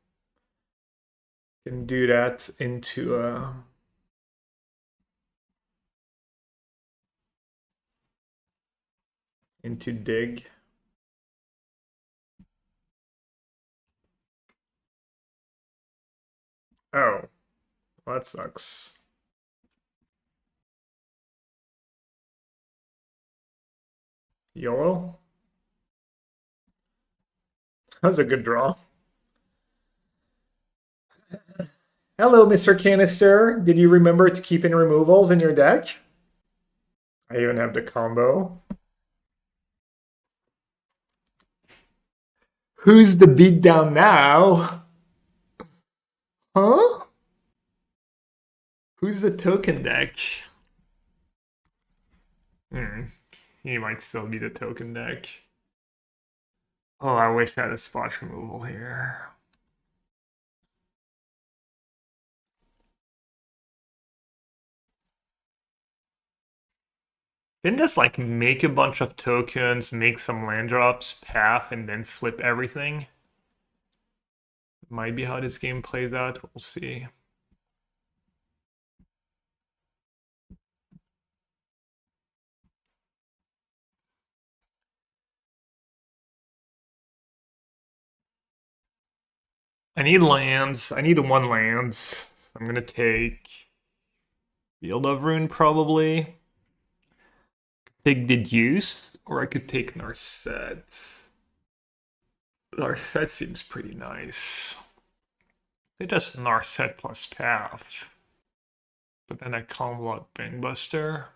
Can do that into dig. Oh, well, that sucks. YOLO? That was a good draw. Hello, Mr. Canister. Did you remember to keep in removals in your deck? I even have the combo. Who's the beatdown now? Huh? Who's the token deck? He might still be the token deck. Oh, I wish I had a splash removal here. Didn't just like make a bunch of tokens, make some land drops, path, and then flip everything? Might be how this game plays out. We'll see. I need lands. I need one lands. So I'm gonna take Field of Ruin probably. Take Deduce, or I could take Narset. Narset seems pretty nice. They just Narset plus Path. But then I combo out Bangbuster.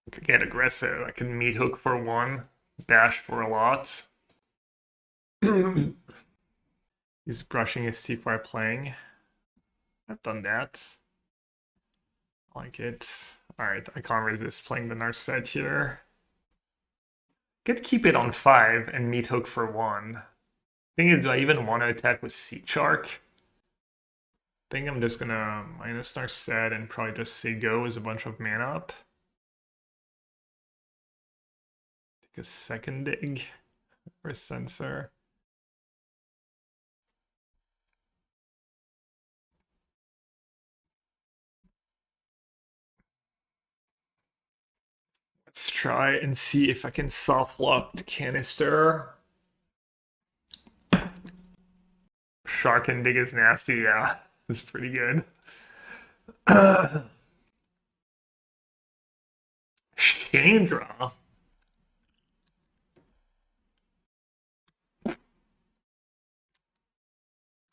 I could get aggressive. I can Meathook for one, Dash for a lot. He's brushing his teeth while playing. I've done that. I like it. Alright, I can't resist playing the Narset here. Could keep it on 5 and Meathook for 1. Thing is, do I even want to attack with Sea Shark? I think I'm just gonna minus Narset and probably just say go as a bunch of mana up. Take a second dig for Censor. Let's try and see if I can soft lock the canister. Shark and dig is nasty, yeah. It's pretty good. Chandra.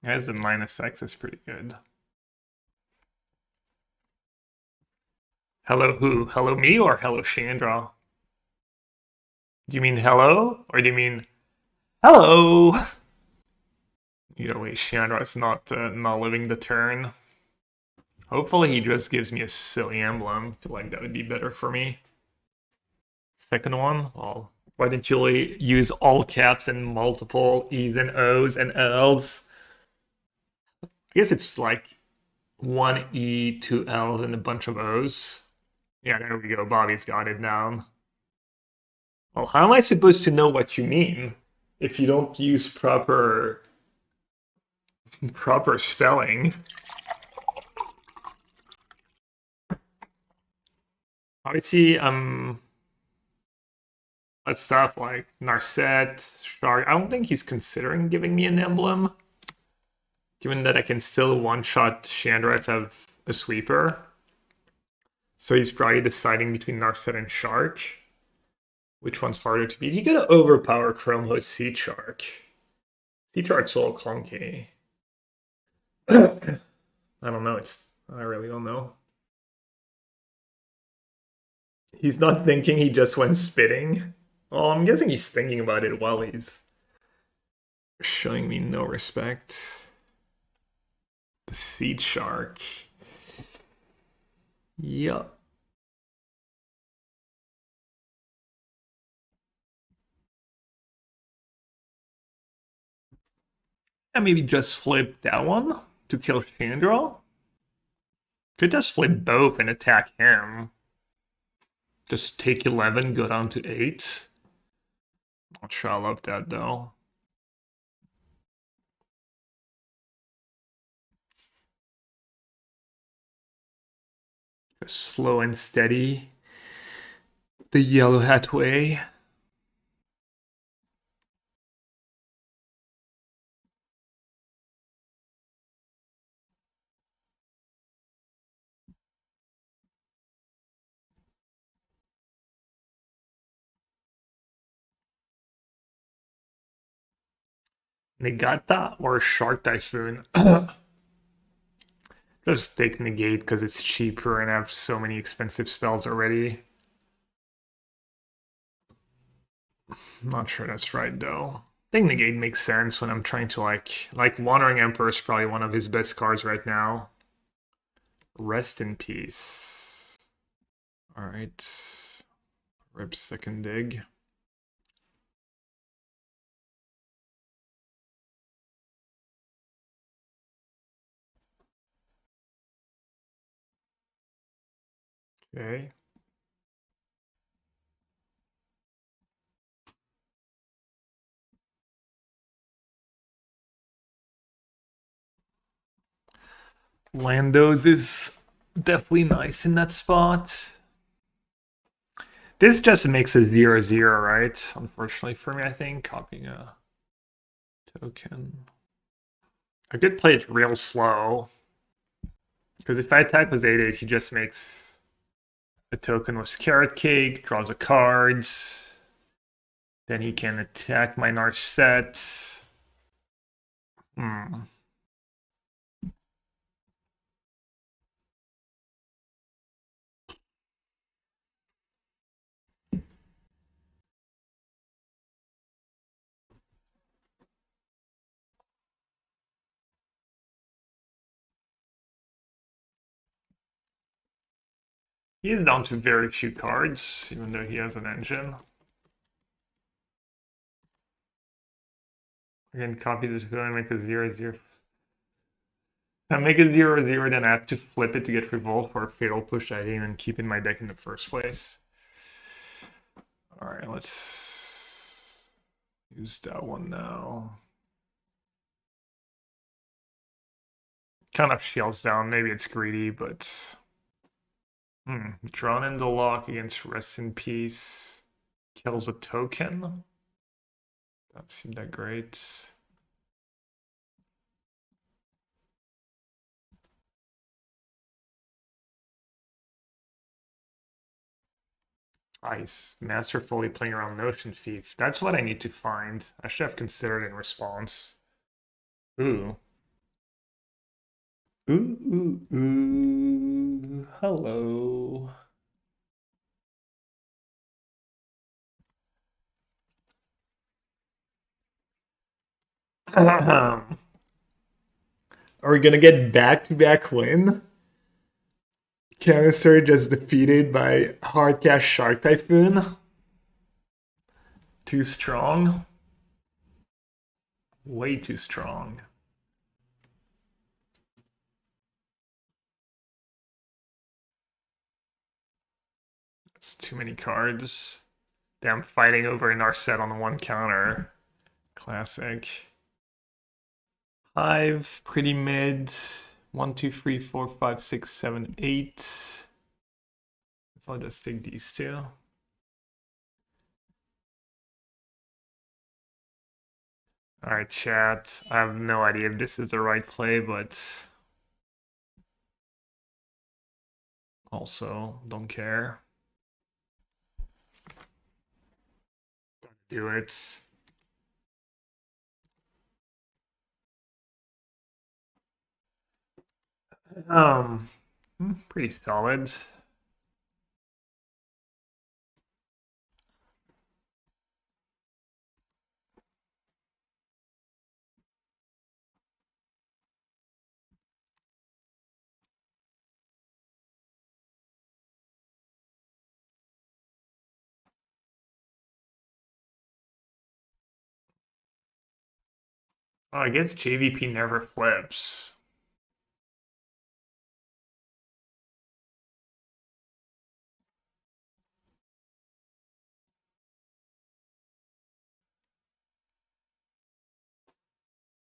As a -X is pretty good. Hello who? Hello me or hello Chandra? Do you mean hello? Or do you mean hello? Either way, Chandra's not living the turn. Hopefully he just gives me a silly emblem. I feel like that would be better for me. Second one? Well, why didn't you use all caps and multiple E's and O's and L's? I guess it's like one E, two L's, and a bunch of O's. Yeah, there we go. Bobby's got it down. Well, how am I supposed to know what you mean if you don't use proper spelling? Obviously, that stuff like Narset, Shark. I don't think he's considering giving me an emblem, given that I can still one-shot Chandra if I have a sweeper. So he's probably deciding between Narset and Shark. Which one's harder to beat? He could overpower Chrome Host Sea Shark. Sea Shark's a little clunky. I don't know. I really don't know. He's not thinking, he just went spitting. Well, I'm guessing he's thinking about it while he's showing me no respect. The Seed Shark. Yup. And maybe just flip that one to kill Chandra. Could just flip both and attack him. Just take 11, go down to 8. Not sure I love that though. Just slow and steady. The yellow hat way. Negate or Shark Typhoon? Just take Negate because it's cheaper and I have so many expensive spells already. Not sure that's right though. I think Negate makes sense when I'm trying to like Wandering Emperor is probably one of his best cards right now. Rest in peace. Alright. Rip second dig. Okay. Landos is definitely nice in that spot. This just makes a 0/0, right? Unfortunately for me, I think. Copying a token. I could play it real slow. Because if I attack with 8/8, he just makes a token with Carrot Cake, draws a card. Then he can attack my Narset. He is down to very few cards, even though he has an engine. Again, copy this code and make a 0/0. If I make a 0/0, then I have to flip it to get revolt for a fatal push I didn't even keep in my deck in the first place. Alright, let's use that one now. Kind of shields down, maybe it's greedy, but... Drawn into Loch against Rest in Peace. Kills a token. Doesn't seem that great. He's masterfully playing around Notion Thief. That's what I need to find. I should have considered in response. Ooh. Ooh. Hello. Are we gonna get back-to-back win? Canister just defeated by Hardcast Shark Typhoon. Too strong. Way too strong. too many cards. Damn, fighting over a Narset on the one counter. Classic. Hive, pretty mid. 1, 2, 3, 4, 5, 6, 7, 8. So I'll just take these two. Alright, chat. I have no idea if this is the right play, but also don't care. Gotta do it. Pretty solid. Oh, I guess JVP never flips.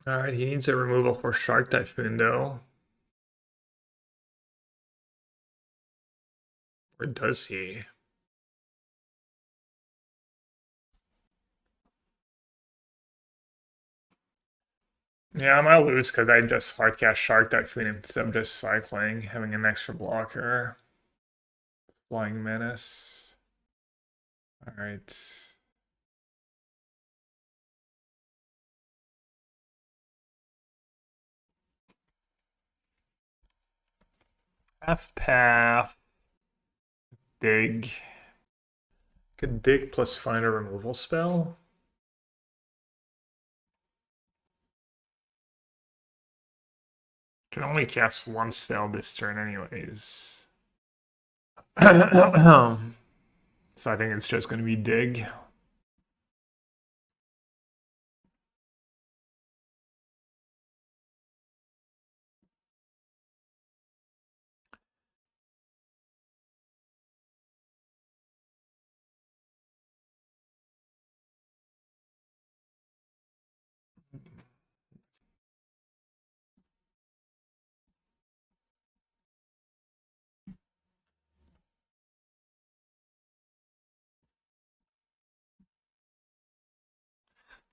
Alright, he needs a removal for Shark Typhoon though. Or does he? Yeah, I might lose because I just hardcast Shark Typhoon instead of just cycling, having an extra blocker. Flying Menace. Alright. Path. Dig. Could dig plus find a removal spell. Can only cast one spell this turn anyways. So I think it's just going to be dig.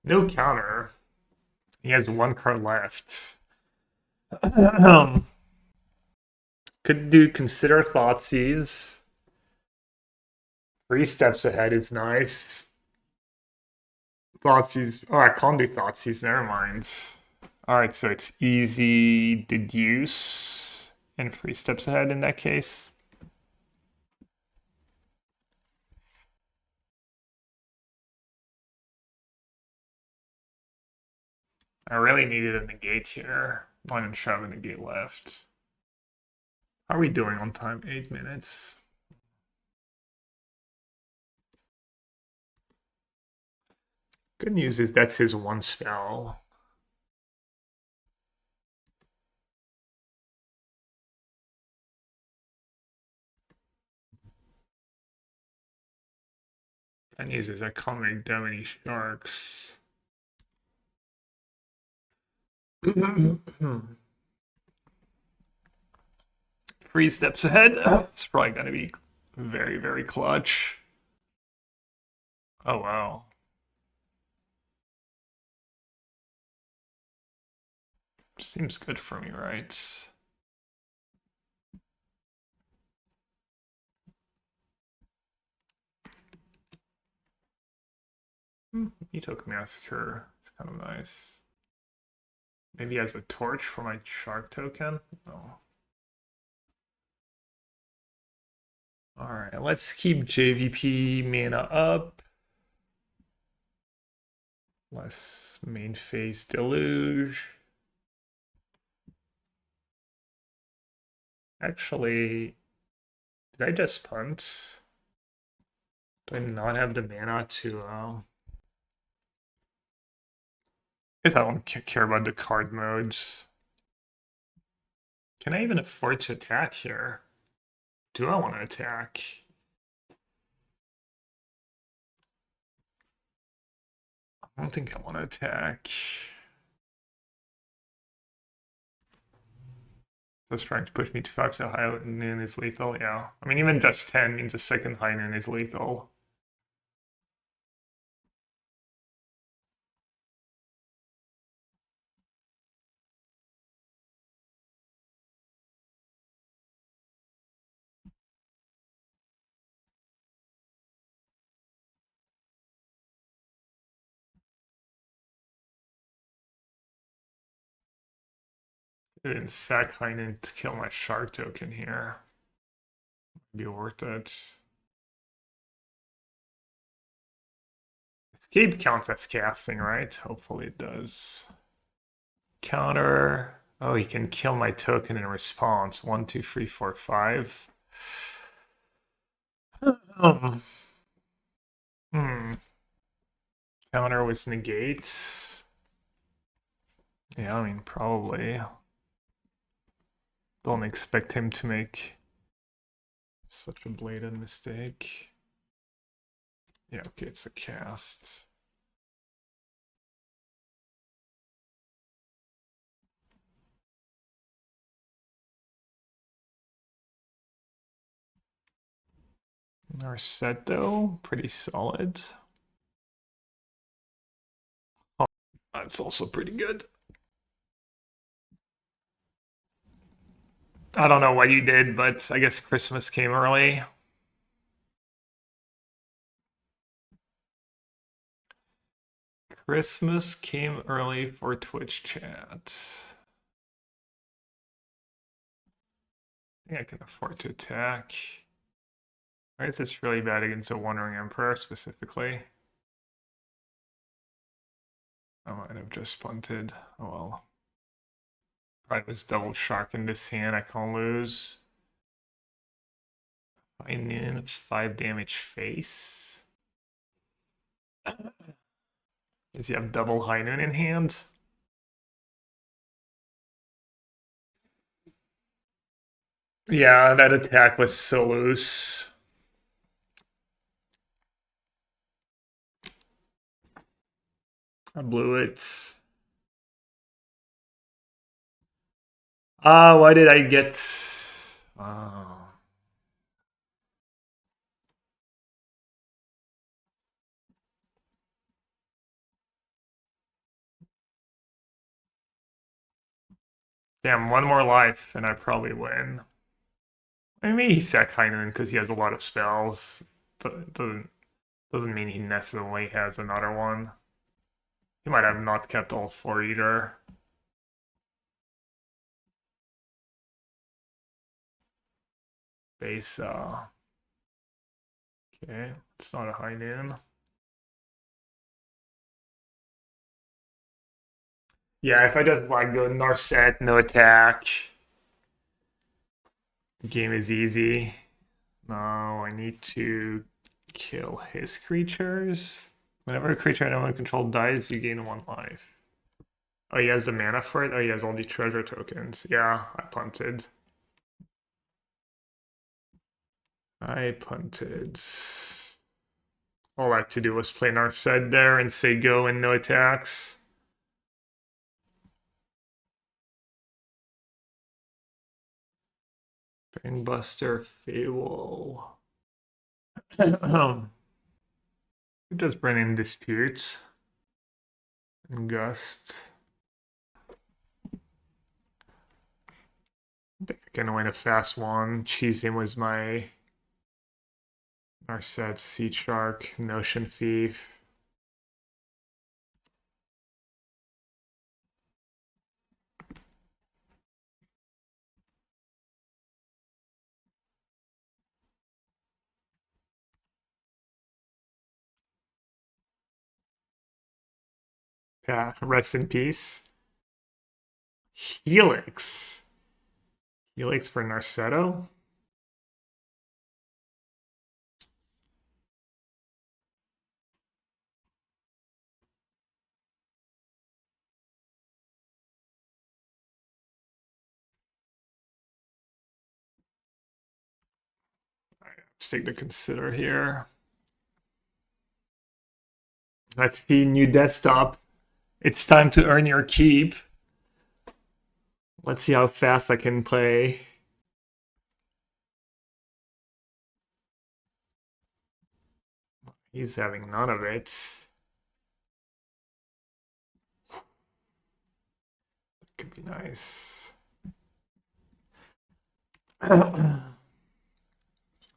No counter. He has one card left. Could do consider Thoughtseize. 3 steps ahead is nice. Thoughtseize. Oh, I can't do Thoughtseize. Never mind. Alright, so it's easy Deduce and 3 steps ahead in that case. I really needed a negate here. Not even sure I have a negate left. How are we doing on time? 8 minutes. Good news is that's his one spell. Bad news is I can't make that many sharks. 3 steps ahead. It's probably going to be very, very clutch. Oh, wow. Seems good for me, right? Meathook Massacre. It's kind of nice. Maybe as a torch for my shark token? Oh. Alright, let's keep JVP mana up. Less main phase Deluge. Actually, did I just punt? Do I not have the mana to I guess I don't care about the card modes. Can I even afford to attack here? Do I want to attack? I don't think I want to attack. Just trying to push me to 5, so high noon is lethal, yeah. I mean, even just 10 means a second high noon is lethal. I didn't sack high noon to kill my shark token here. Be worth it. Escape counts as casting, right? Hopefully it does. Counter. Oh, he can kill my token in response. 1, 2, 3, 4, 5. Hmm. Counter was negates. Yeah, I mean, probably. Don't expect him to make such a blatant mistake. Yeah, okay, it's a cast. Narset though, pretty solid. Oh, that's also pretty good. I don't know what you did, but I guess Christmas came early. Christmas came early for Twitch chat. I think I can afford to attack. I guess it's really bad against a Wandering Emperor specifically. I might have just punted. Oh well. Probably was double shark in this hand. I can't lose. I need 5 damage face. Does he have double high noon in hand? Yeah, that attack was so loose. I blew it. Ah, why did I get... Oh. Damn, one more life and I probably win. I mean, maybe he sack Heinen because he has a lot of spells, but it doesn't mean he necessarily has another one. He might have not kept all 4 either. Base, okay, it's not a high noon. Yeah, if I just like go Narset, no attack, game is easy. No, I need to kill his creatures. Whenever a creature I don't control dies, you gain 1 life. Oh, he has the mana for it? Oh, he has all the treasure tokens. Yeah, I punted. I punted. All I had to do was play Narset there and say go and no attacks. Brainbuster, Fable. Who does bring in disputes? And Gust. I think I can win a fast one. Cheese him was my Narset, Sea Shark, Notion Thief. Yeah, rest in peace. Helix. Helix for Narsetto? Let's take the consider here. Let's see, new desktop. It's time to earn your keep. Let's see how fast I can play. He's having none of it. Could be nice.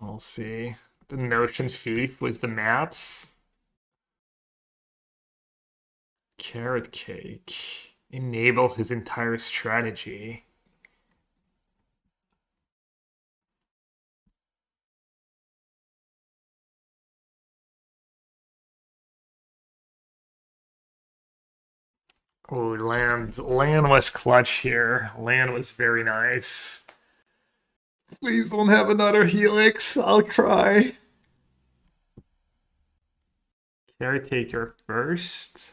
We'll see. The Notion Thief was the maps. Carrot Cake enables his entire strategy. Oh, land was clutch here. Land was very nice. Please don't have another Helix. I'll cry. Caretaker first.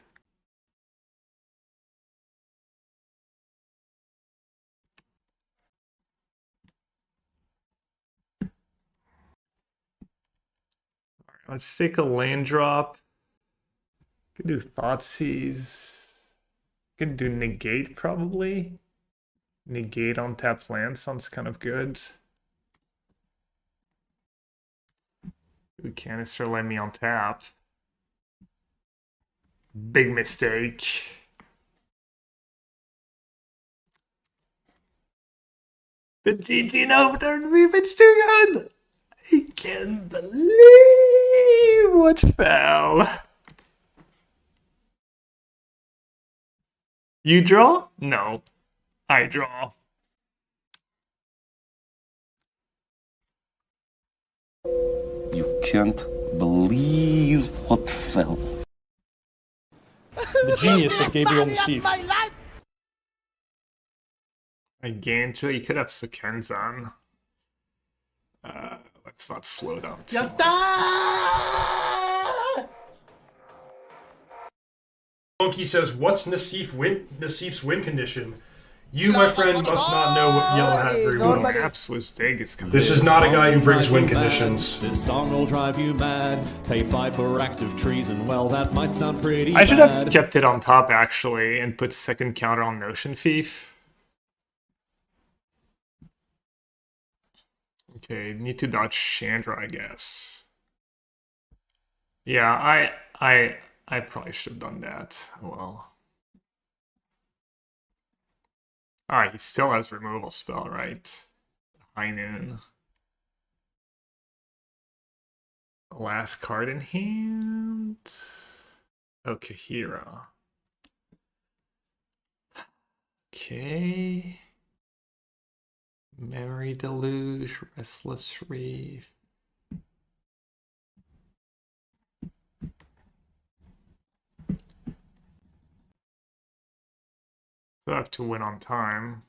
Let's take a land drop. Could do Thoughtseize. Could do Negate probably. Negate on tap land sounds kind of good. Ooh, Canister let me on tap. Big mistake. The GG Overturn Reef, it's too good! I can't believe what fell. You draw? No. I draw. You can't believe what fell. The genius of Gabriel Nassif. Again, you could have Sekenzan. Let's not slow down too much. Monkey says, "What's Nassif's win condition? You, my friend, must not know what yellow hat very well. Maps was Vegas. This is not a guy who brings win conditions." This song will drive you mad. Pay 5 for active treason. Well, that might sound pretty I should bad. have kept it on top actually and put second counter on Notion Thief. Okay, need to dodge Chandra, I guess. Yeah, I probably should have done that. Well. Ah, he still has removal spell, right? High Noon. Last card in hand. Oh, Kahira. Okay. Memory Deluge, Restless Reef. So I have to win on time.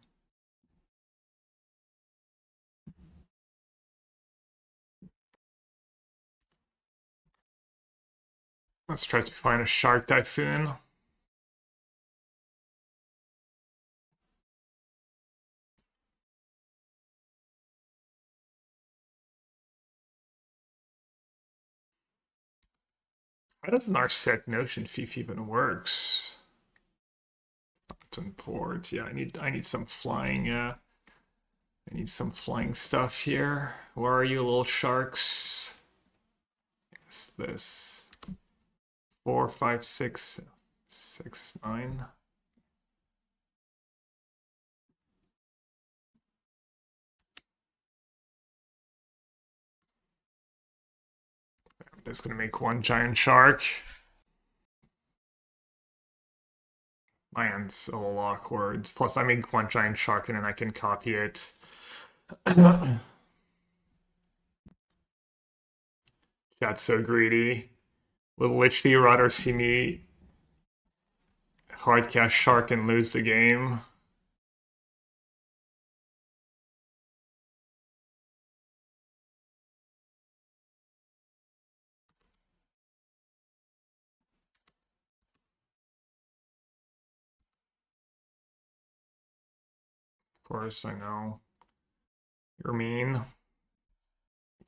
Let's try to find a Shark Typhoon. How does Narset Notion Thief even works? Port. Yeah, I need some flying I need some flying stuff here. Where are you, little sharks? What's this? 4, 5, 6, 6, 9. I'm just gonna make one giant shark. My hand's a little awkward. Plus, I make one giant shark and then I can copy it. Chat's so greedy. Will Lich the Rudder see me hardcast shark and lose the game? Of course, I know. You're mean.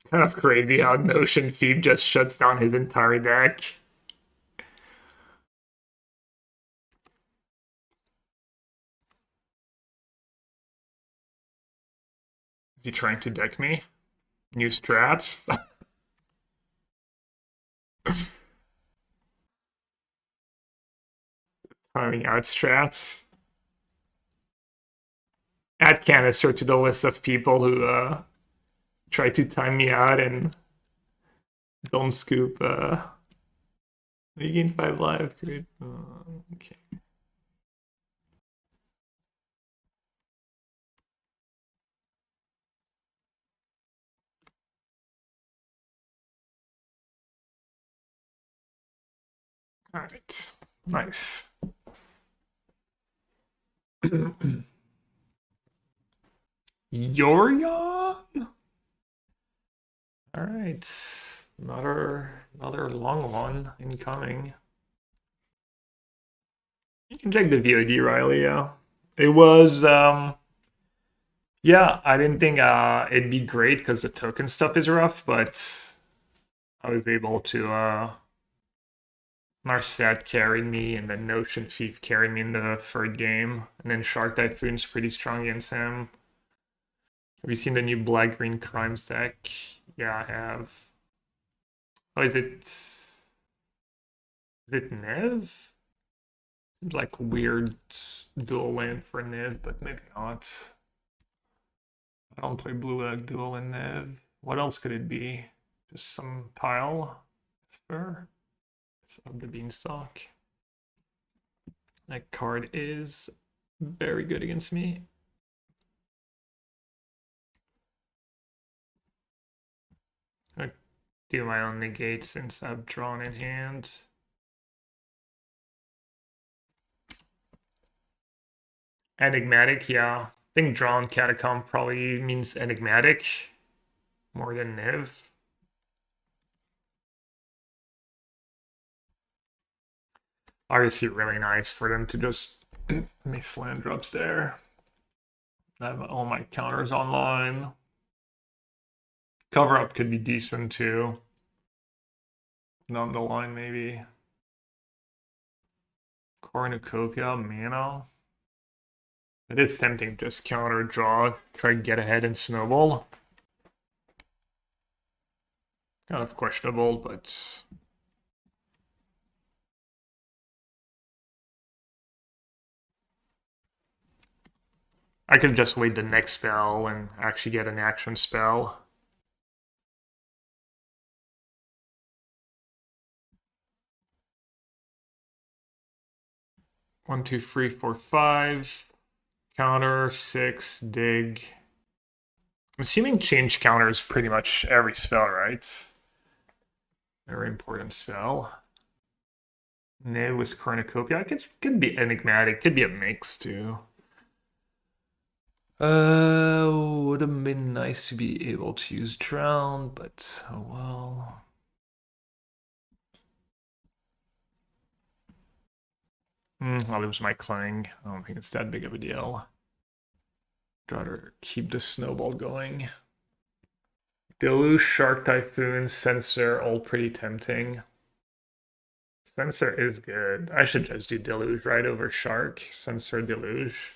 Kind of crazy how Notion Thief just shuts down his entire deck. Is he trying to deck me? New strats? Timing out strats? Add canister to the list of people who try to time me out and don't scoop. You gain 5 life. Great. Okay. All right. Nice. Yorion? All right. Another long one incoming. You can check the VOD, Riley, yeah. It was yeah, I didn't think it'd be great because the token stuff is rough, but I was able to Narset carried me, and then Notion Thief carried me in the third game. And then Shark Typhoon's pretty strong against him. Have you seen the new black-green crimes deck? Yeah, I have. Oh, is it Nev? Seems like weird dual land for Nev, but maybe not. I don't play blue black dual in Nev. What else could it be? Just some pile? Spur? Of the beanstalk. That card is very good against me. I do my own negate since I've drawn in hand. Enigmatic, yeah. I think drawn catacomb probably means enigmatic more than Niv. Obviously really nice for them to just miss land drops there. I have all my counters online. Cover up could be decent too. Down the line maybe. Cornucopia, mana. It is tempting to just counter draw, try to get ahead and snowball. Kind of questionable, but I could just wait the next spell and actually get an action spell. One, two, three, four, five. Counter, 6, dig. I'm assuming change counters pretty much every spell, right? Very important spell. Ne was Cornucopia. It could be enigmatic, could be a mix too. Would have been nice to be able to use drown, but oh well. I'll lose my clang. I don't think it's that big of a deal. Try to keep the snowball going. Deluge, Shark Typhoon, Censor, all pretty tempting. Censor is good. I should just do Deluge right over Shark. Censor, Deluge.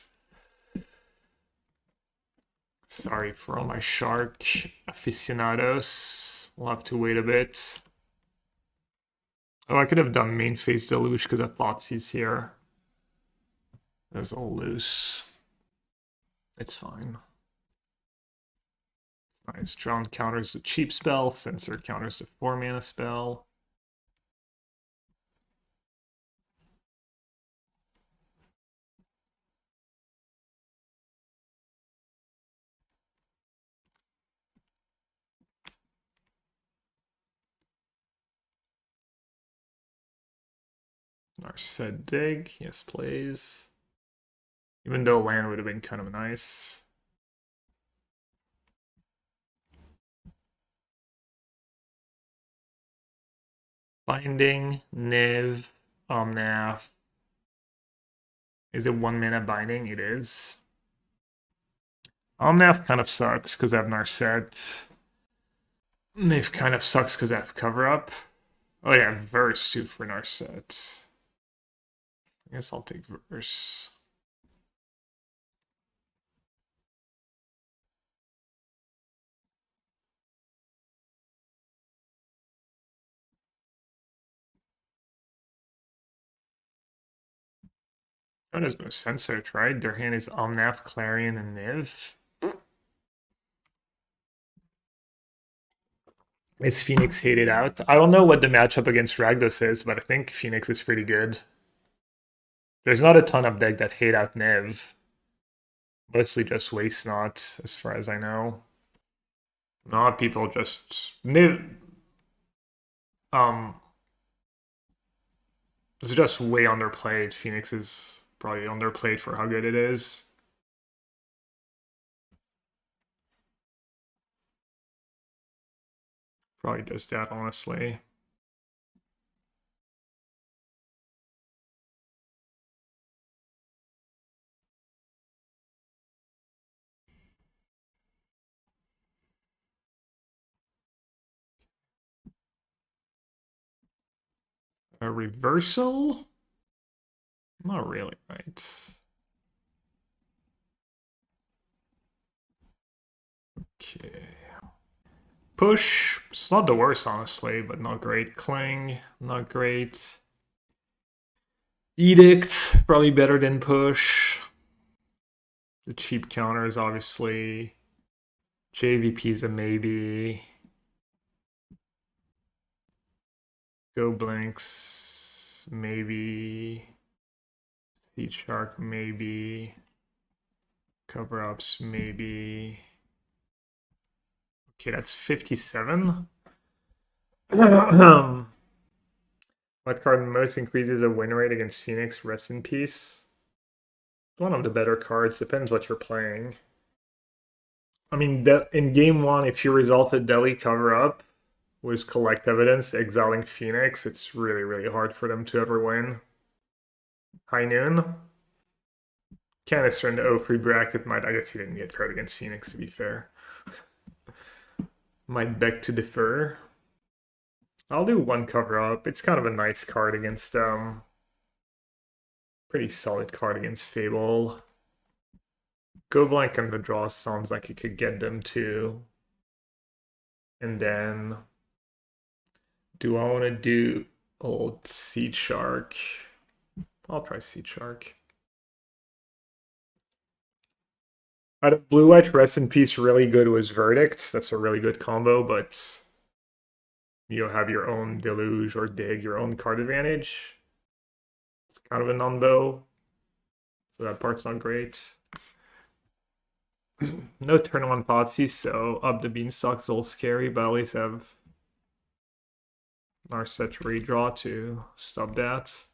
Sorry for all my Shark aficionados. We'll have to wait a bit. Oh, I could have done main phase Deluge because I thought he's here. That was all loose. It's fine. Nice. Drown counters the cheap spell. Censor counters the 4 mana spell. Narset dig. Yes, please. Even though land would have been kind of nice. Binding, Niv, Omnath. Is it 1 mana binding? It is. Omnath kind of sucks because I have Narset. Niv kind of sucks because I have cover up. Oh yeah, verse too for Narset. I guess I'll take verse. Oh, there's no Censor, right? Their hand is Omnath, Clarion, and Niv. Is Phoenix hated out? I don't know what the matchup against Rakdos is, but I think Phoenix is pretty good. There's not a ton of deck that hate out Niv. Mostly just Waste Not, as far as I know. A lot of people just Niv. It's just way underplayed. Phoenix is probably underplayed for how good it is. Probably just that, honestly. A reversal? Not really, right? Okay. Push. It's not the worst, honestly, but not great. Cling. Not great. Edict. Probably better than push. The cheap counters, obviously. JVP's a maybe. Go blanks. Maybe. Seed Shark, maybe. Cover ups, maybe. Okay, that's 57. What card most increases a win rate against Phoenix? Rest in peace. One of the better cards. Depends what you're playing. I mean, in game one, if you resolve a Delhi cover up with collect evidence, exiling Phoenix, it's really, really hard for them to ever win. High noon. Canister in the 0-3 bracket might. I guess he didn't get card against Phoenix, to be fair. Might beg to defer. I'll do one cover up. It's kind of a nice card against pretty solid card against Fable. Go blank on the draw sounds like you could get them too. And then do I want to do old Seed Shark? I'll try Seed Shark. Out of Blue White, Rest in Peace really good was Verdict. That's a really good combo, but you'll have your own Deluge or Dig, your own card advantage. It's kind of a non-bow, so that part's not great. No turn on Thoughtseize, so up the Beanstalk's a little scary, but at least have Narset redraw to stop that.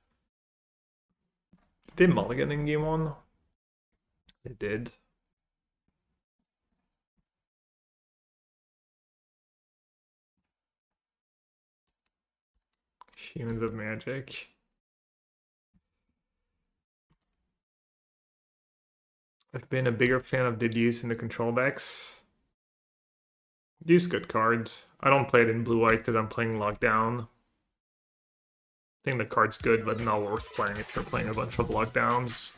Did mulligan in game one? It did. Humans of Magic. I've been a bigger fan of Deduce in the control decks. Deduce good cards. I don't play it in blue-white because I'm playing Lockdown. I think the card's good, but not worth playing if you're playing a bunch of Lockdowns.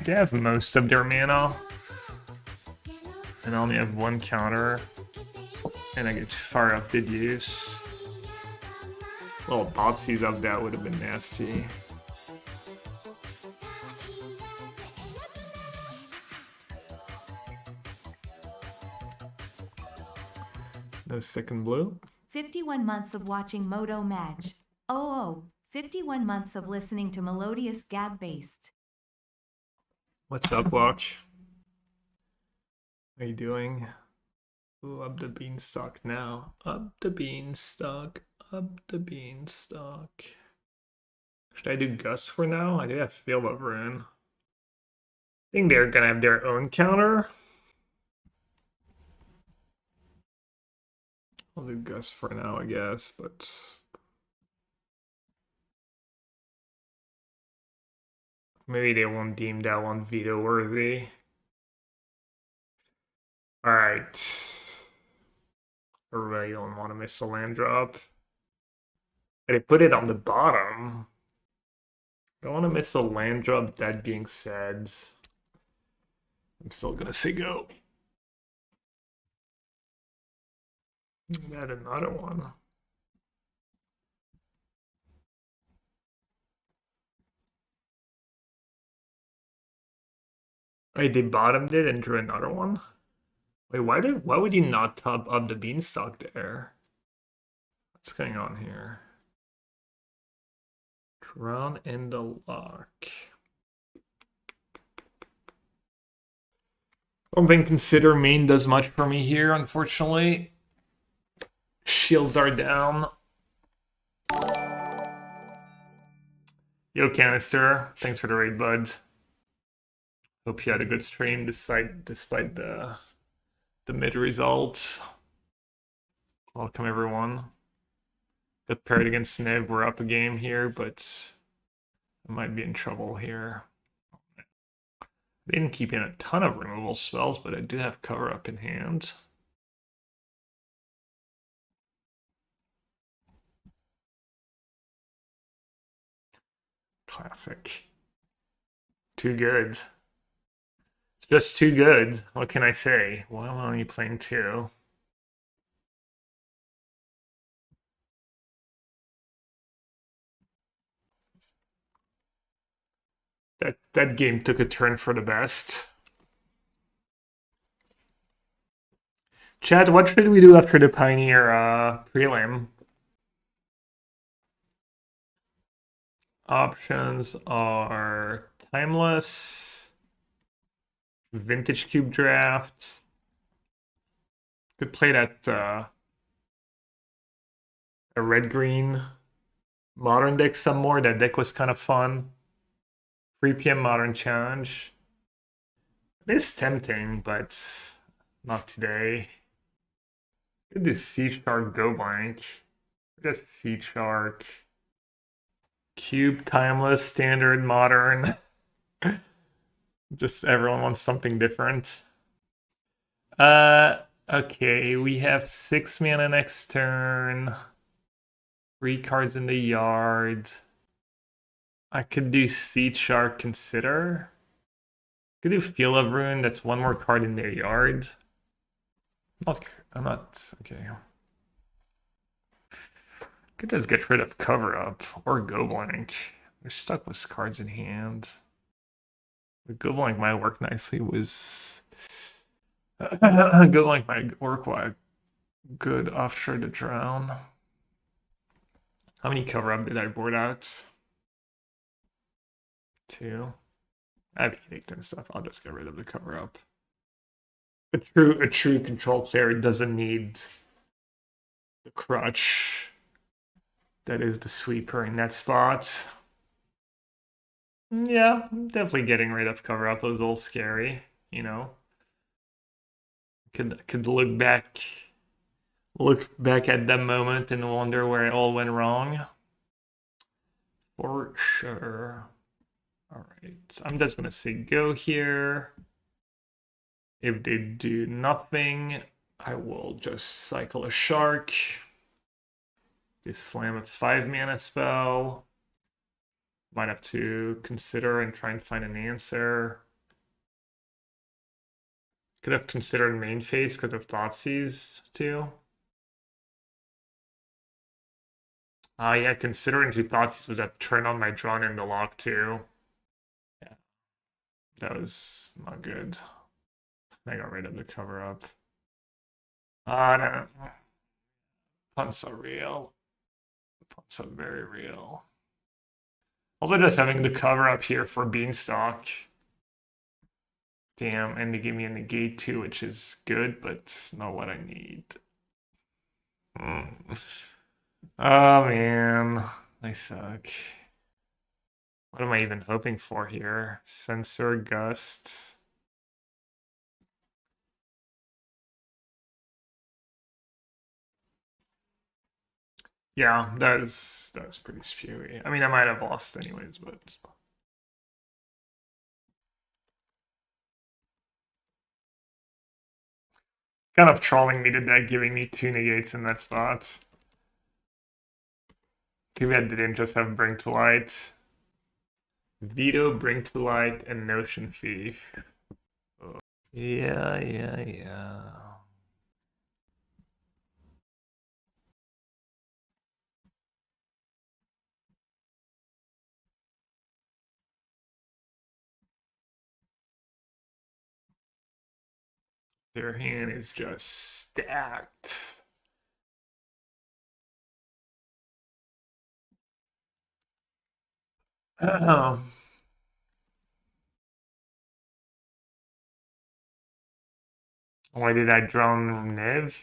They have most of their mana. And I only have one counter. And I get to fire up Deduce. Well, Thoughtseize of that would have been nasty. No second blue. 51 months of watching Moto Match. 51 months of listening to melodious gab based. What's up, Loch? How you doing? Ooh, up the beanstalk now. Up the beanstalk. Up the beanstalk. Should I do Gus for now? I do have Field of Ruin. I think they're gonna have their own counter. I'll do Gus for now, I guess, but maybe they won't deem that one veto worthy. Alright. I really don't want to miss a land drop. But I put it on the bottom. Don't want to miss a land drop. That being said, I'm still gonna say go. Add another one. Wait, they bottomed it and drew another one? Wait, why would you not top up the beanstalk there? What's going on here? Drown in the Loch. I don't think Consider main does much for me here, unfortunately. Shields are down. Yo, Canister. Thanks for the raid, bud. Hope you had a good stream despite the mid results. Welcome, everyone. Got paired against Nib. We're up a game here, but I might be in trouble here. I didn't keep in a ton of removal spells, but I do have cover up in hand. Classic. Too good. It's just too good. What can I say? Why am I only playing 2? That game took a turn for the best. Chad, what should we do after the Pioneer prelim? Options are Timeless, Vintage Cube Draft. Could play that a red-green Modern deck some more. That deck was kind of fun. 3 PM Modern Challenge. It is tempting, but not today. Could do Sea Shark Go Blank. Just Sea Shark. Cube, Timeless, Standard, Modern. Just everyone wants something different. Okay, we have 6 mana next turn. 3 cards in the yard. I could do Sea Shark Consider. Could do Feel of Ruin, that's 1 more card in their yard. I'm not okay. Could just get rid of Cover Up or Go Blank. We're stuck with cards in hand. The Go Blank might work nicely with Go Blank might work quite good offshore to Drown. How many Cover Up did I board out? 2. I have Edict and stuff. I'll just get rid of the Cover Up. A true control player doesn't need the crutch that is the sweeper in that spot. Yeah, definitely getting rid of Cover Up was a little scary, you know. Could look back at that moment and wonder where it all went wrong. For sure. Alright, I'm just gonna say go here. If they do nothing, I will just cycle a shark. Just slam a 5 mana spell. Might have to consider and try and find an answer. Could have considered main phase because of Thoughtseize too. Yeah, considering to Thoughtseize was a turn on my drawn in the Loch too. Yeah, that was not good. I got rid of the Cover Up. No. Punts are real. Punts are very real. Also just having the Cover Up here for Beanstalk. Damn, and they give me a Negate too, which is good, but not what I need. Oh man, I suck. What am I even hoping for here? Censor, Gust. Yeah, that's pretty spewy. I mean, I might have lost anyways, but kind of trolling me to deck, giving me 2 negates in that spot. Too bad they didn't just have Bring to Light. Veto, Bring to Light, and Notion Thief. Oh. Yeah. Their hand is just stacked. Oh. Why did I drown Niv?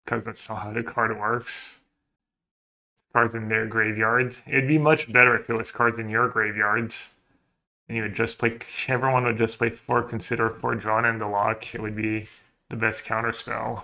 Because that's not how the card works. Cards in their graveyard. It'd be much better if it was cards in your graveyards. And you would just play, everyone would just play 4 Consider, 4 Drawn, and the Loch. It would be the best counterspell.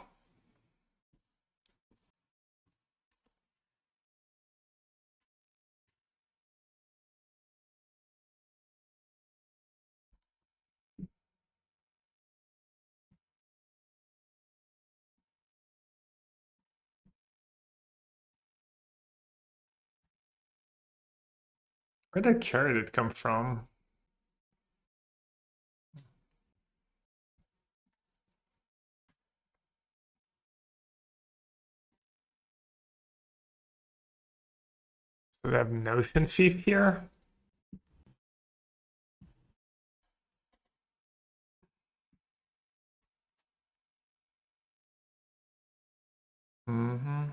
Where did that carrot come from? Do they have Notion Thief here? Mm-hmm.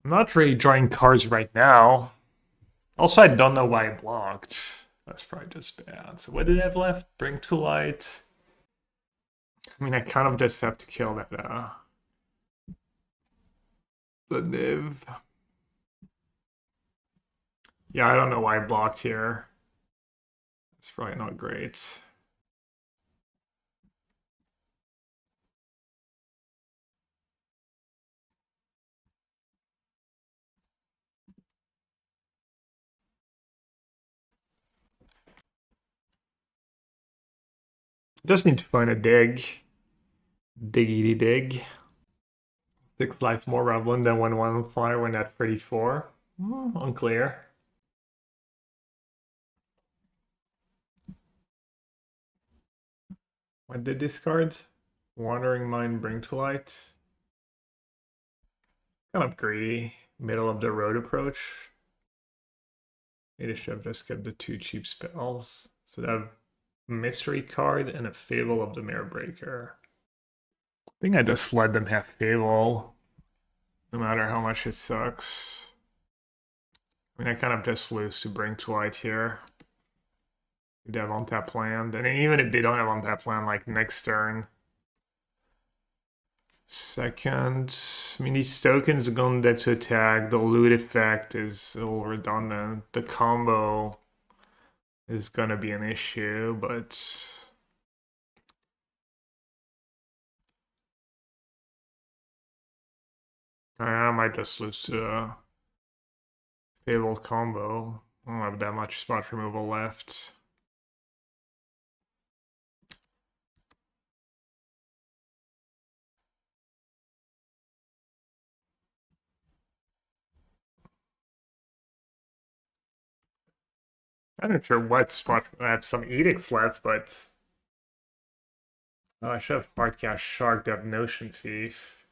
I'm not really drawing cards right now. Also, I don't know why I blocked. That's probably just bad. So what did I have left? Bring to light. I mean, I kind of just have to kill that, the Niv. Yeah, I don't know why I blocked here. It's probably not great. Just need to find a dig. Diggity dig. 6 life more relevant than 1/1 flyer when at 34. Unclear. What did discard? Wandering Mind, Bring to Light. Kind of greedy. Middle of the road approach. Maybe I should have just kept the 2 cheap spells. So that have Mystery card and a Fable of the Mare Breaker. I think I just let them have Fable. No matter how much it sucks. I mean, I kind of just lose to Bring to Light here. They have untap land. And even if they don't have untap land, like next turn. Second, I mean, these tokens are going to attack. The loot effect is a little redundant. The combo is going to be an issue, but I might just lose to a Fable combo. I don't have that much spot removal left. I'm not sure what spot. I have some edicts left, but oh, I should have hardcast Shark to have Notion Thief.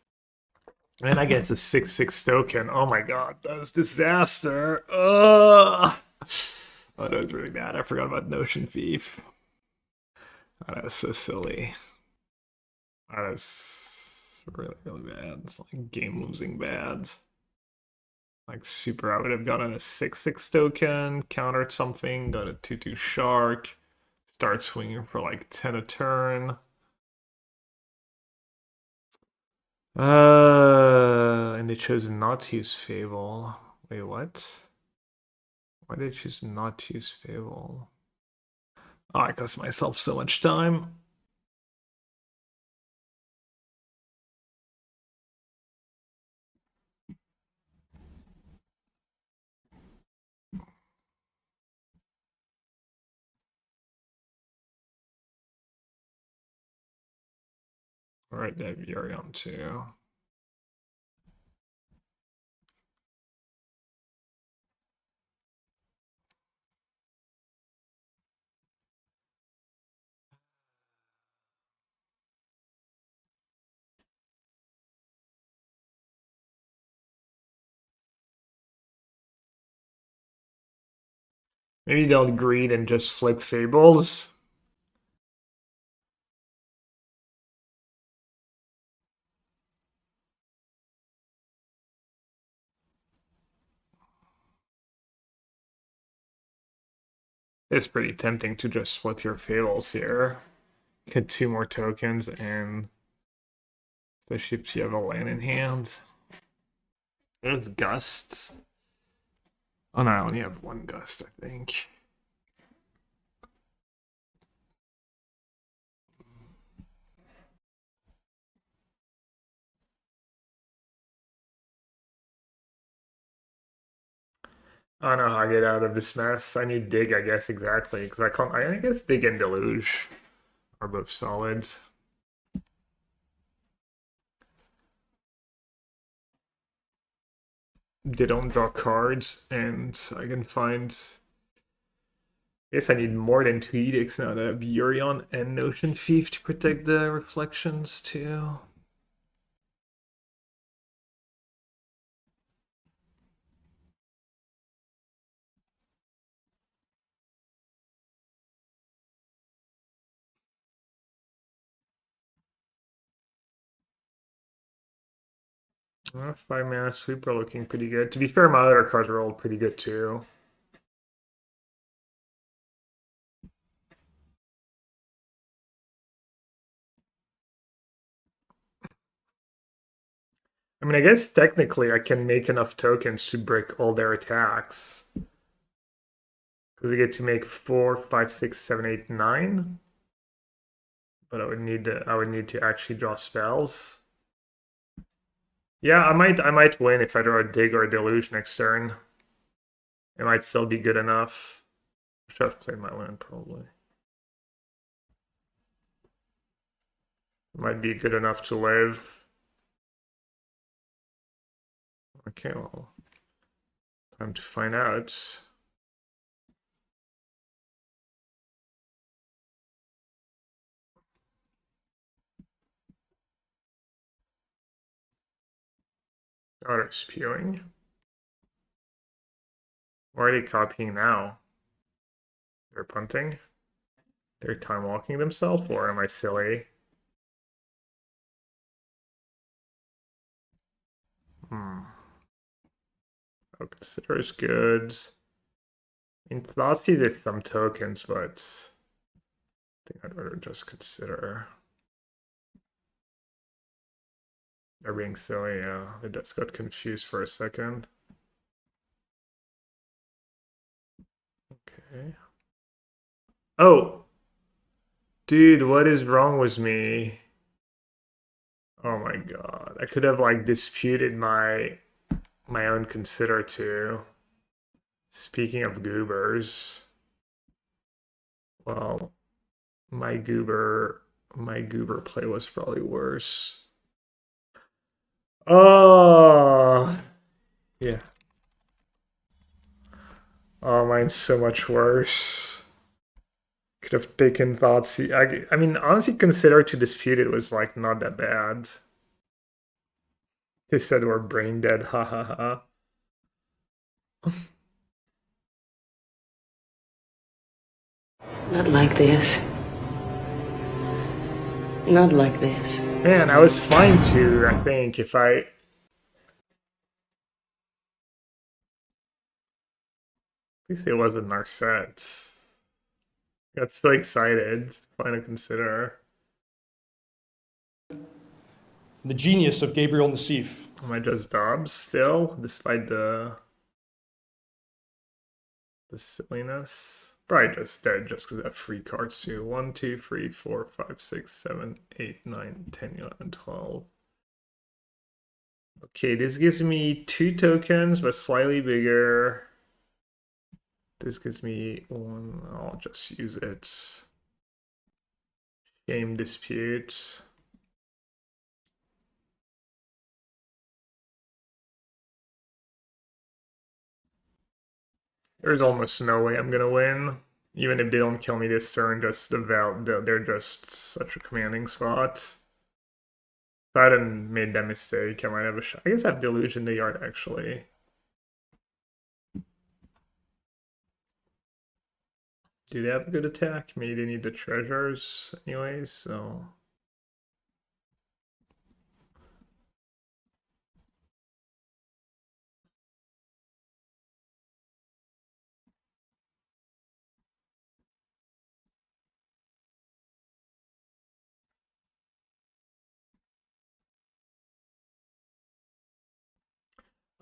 And I guess a 6/6 token. Oh my god, that was disaster. Oh, that was really bad. I forgot about Notion Thief. Oh, that was so silly. That was really, really bad. It's like game losing bad. Like super, I would have gotten a 6/6 token, countered something, got a 2/2 shark, start swinging for like 10 a turn. And they chose not to use Fable. Wait, what? Why did they choose not to use Fable? Oh, I cost myself so much time. Alright, they have Yorion too. Maybe don't greed and just flip Fables. It's pretty tempting to just flip your Fables here. Get 2 more tokens, and especially if you have a land in hand. There's Gusts. Oh no, I only have 1 Gust, I think. I don't know how I get out of this mess. I need Dig, I guess, exactly. Because I guess Dig and Deluge are both solid. They don't draw cards, and I can find... I guess I need more than 2 Edicts now that I have Yorion and Notion Thief to protect the reflections too. Well, 5 mana sweeper looking pretty good. To be fair, my other cards are all pretty good too. I mean, I guess technically I can make enough tokens to break all their attacks. Because I get to make 4, 5, 6, 7, 8, 9. But I would need to actually draw spells. Yeah, I might win if I draw a Dig or a Deluge next turn. It might still be good enough. Should have played my land probably. It might be good enough to live. Okay, well, time to find out. Oh, they're spewing. Why are they copying now? They're punting? They're time walking themselves, or am I silly? Oh, Consider is good. I mean, Thoughtseize is some tokens, but I think I'd rather just Consider. They're being silly, yeah. I just got confused for a second. Okay. Oh! Dude, what is wrong with me? Oh my god. I could have, like, disputed my own Consider too. Speaking of goobers. Well, my goober play was probably worse. Oh, yeah. Oh, mine's so much worse. Could have taken Thoughtseize. I mean, honestly, Consider to dispute it was like not that bad. They said we're brain dead. Ha ha ha. Not like this. Not like this. Man, I was fine too, I think, if I... At least it wasn't Narset. Got so excited. Trying to Consider. The genius of Gabriel Nassif. Am I just Dobbs still, despite the silliness? Probably just dead just because I have free cards too. 1, 2, 3, 4, 5, 6, 7, 8, 9, 10, 11, 12. Okay, this gives me 2 tokens, but slightly bigger. This gives me 1. I'll just use it. Game dispute. There's almost no way I'm gonna win. Even if they don't kill me this turn, just they're just such a commanding spot. If I hadn't made that mistake, I might have a shot. I guess I have Deluge in the yard actually. Do they have a good attack? Maybe they need the treasures anyways, so...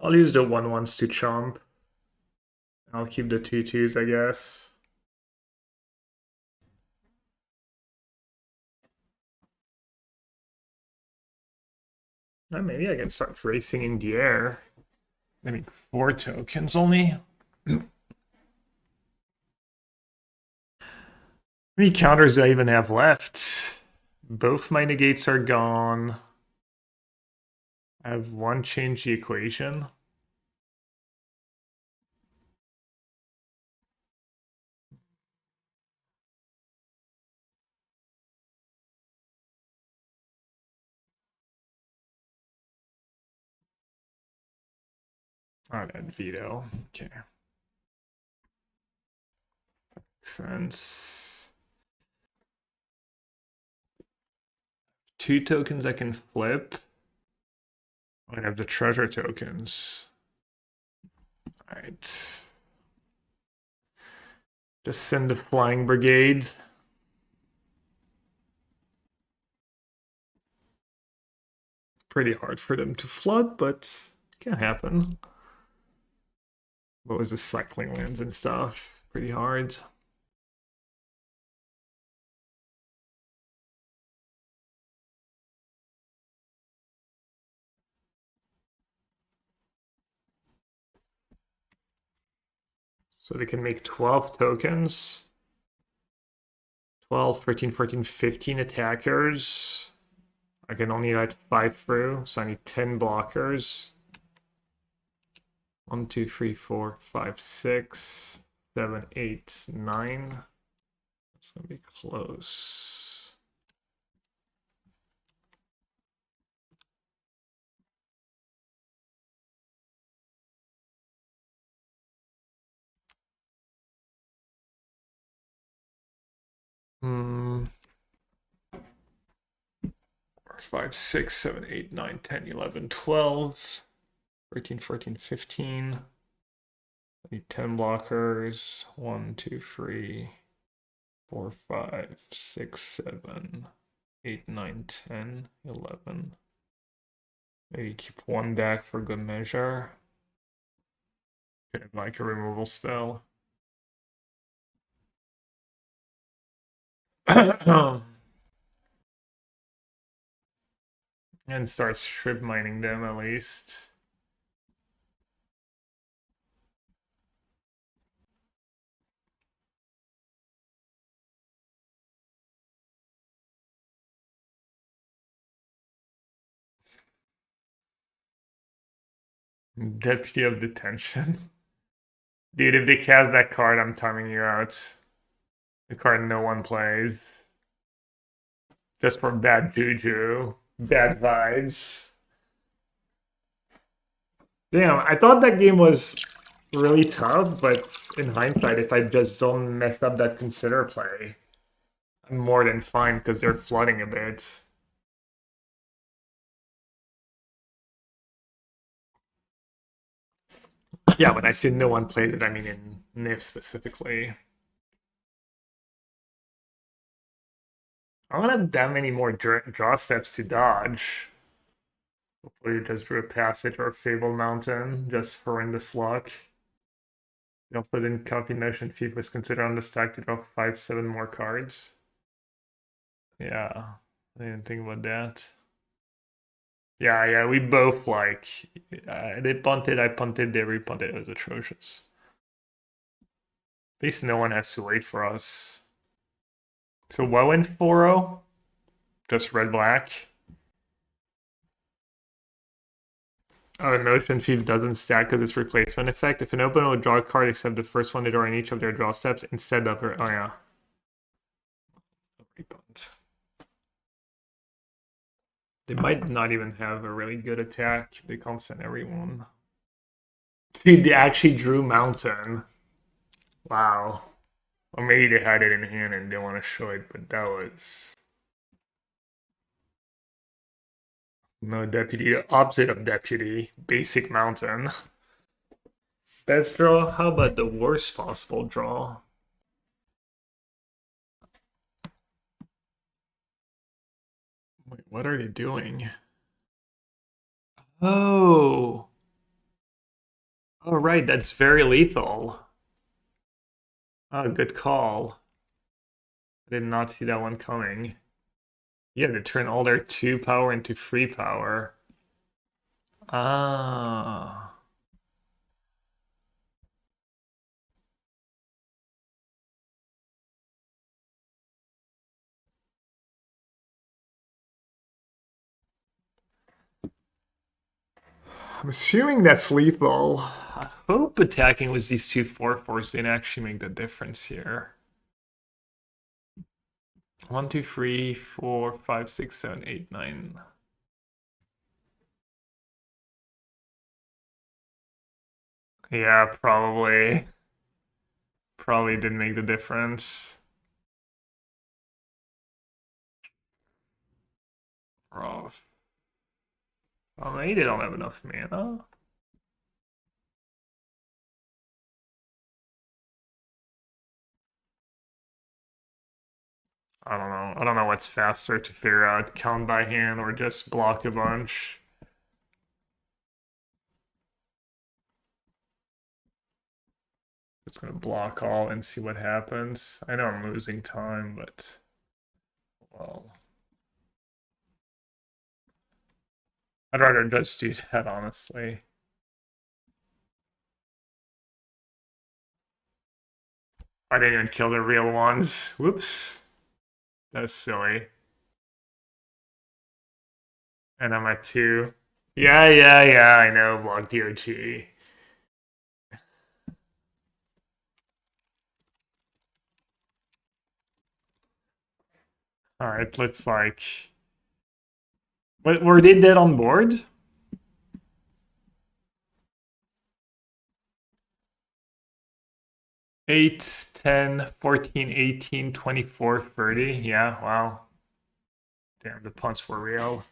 I'll use the 1/1s to chomp. I'll keep the 2/2s, I guess. Maybe I can start racing in the air. I mean, 4 tokens only. How many counters do I even have left? Both my negates are gone. I have one change the equation. Oh, that veto. Okay. Makes sense. 2 tokens I can flip. I have the treasure tokens. Alright. Just send the flying brigades. Pretty hard for them to flood, but it can happen. What was the cycling lands and stuff? Pretty hard. So they can make 12 tokens. 12, 13, 14, 15 attackers. I can only let 5 through, so I need 10 blockers. 1, 2, 3, 4, 5, 6, 7, 8, 9. It's gonna be close. Hmm. 5, 6, 7, 8, 9, 10, 11, 12, 13, 14, 15. I need 10 blockers. 1, 2, 3, 4, 5, 6, 7, 8, 9, 10, 11. Maybe keep 1 back for good measure. Okay, like a removal spell. And start strip mining them at least. Deputy of Detention. Dude, if they cast that card, I'm timing you out. The card no one plays. Just for bad juju. Bad vibes. Damn, I thought that game was really tough, but in hindsight, if I just don't mess up that consider play, I'm more than fine because they're flooding a bit. Yeah, when I say no one plays it, I mean in NIF specifically. I don't have that many more draw steps to dodge. Hopefully you just drew a passage or a Fable Mountain, just horrendous luck. You also didn't copy Notion Thief was considered on the stack to draw 5, 7 more cards. Yeah, I didn't think about that. Yeah, we both like, they punted, I punted, they repunted, it was atrocious. At least no one has to wait for us. So what went 4-0? Just red-black? Oh, Notion Thief doesn't stack because it's replacement effect. If an opponent would draw a card except the first one they draw in each of their draw steps instead of her. Oh, yeah. Repunt. They might not even have a really good attack. They can't send everyone. Dude, they actually drew Mountain. Wow. Or maybe they had it in hand and didn't want to show it, but that was... No deputy, opposite of deputy, basic mountain. Best draw? How about the worst possible draw? Wait, what are they doing? Oh! Oh, right, that's very lethal. Oh, good call. I did not see that one coming. Yeah, they turn all their 2 power into 3 power. Ah. I'm assuming that's lethal. I hope attacking with these 2 4/4s didn't actually make the difference here. 1, 2, 3, 4, 5, 6, 7, 8, 9. Yeah, probably. Probably didn't make the difference. Rough. Oh, maybe they don't have enough mana. I don't know. I don't know what's faster to figure out, count by hand or just block a bunch. Just gonna block all and see what happens. I know I'm losing time, but well, I'd rather just do that, honestly. I didn't even kill the real ones. Whoops. That's silly. And I'm at 2. Yeah, I know, block DOG. Alright, let's like... Were they dead on board? Eight, 10, 14, 18, 24, 30. Yeah, wow. Damn, the punts were real.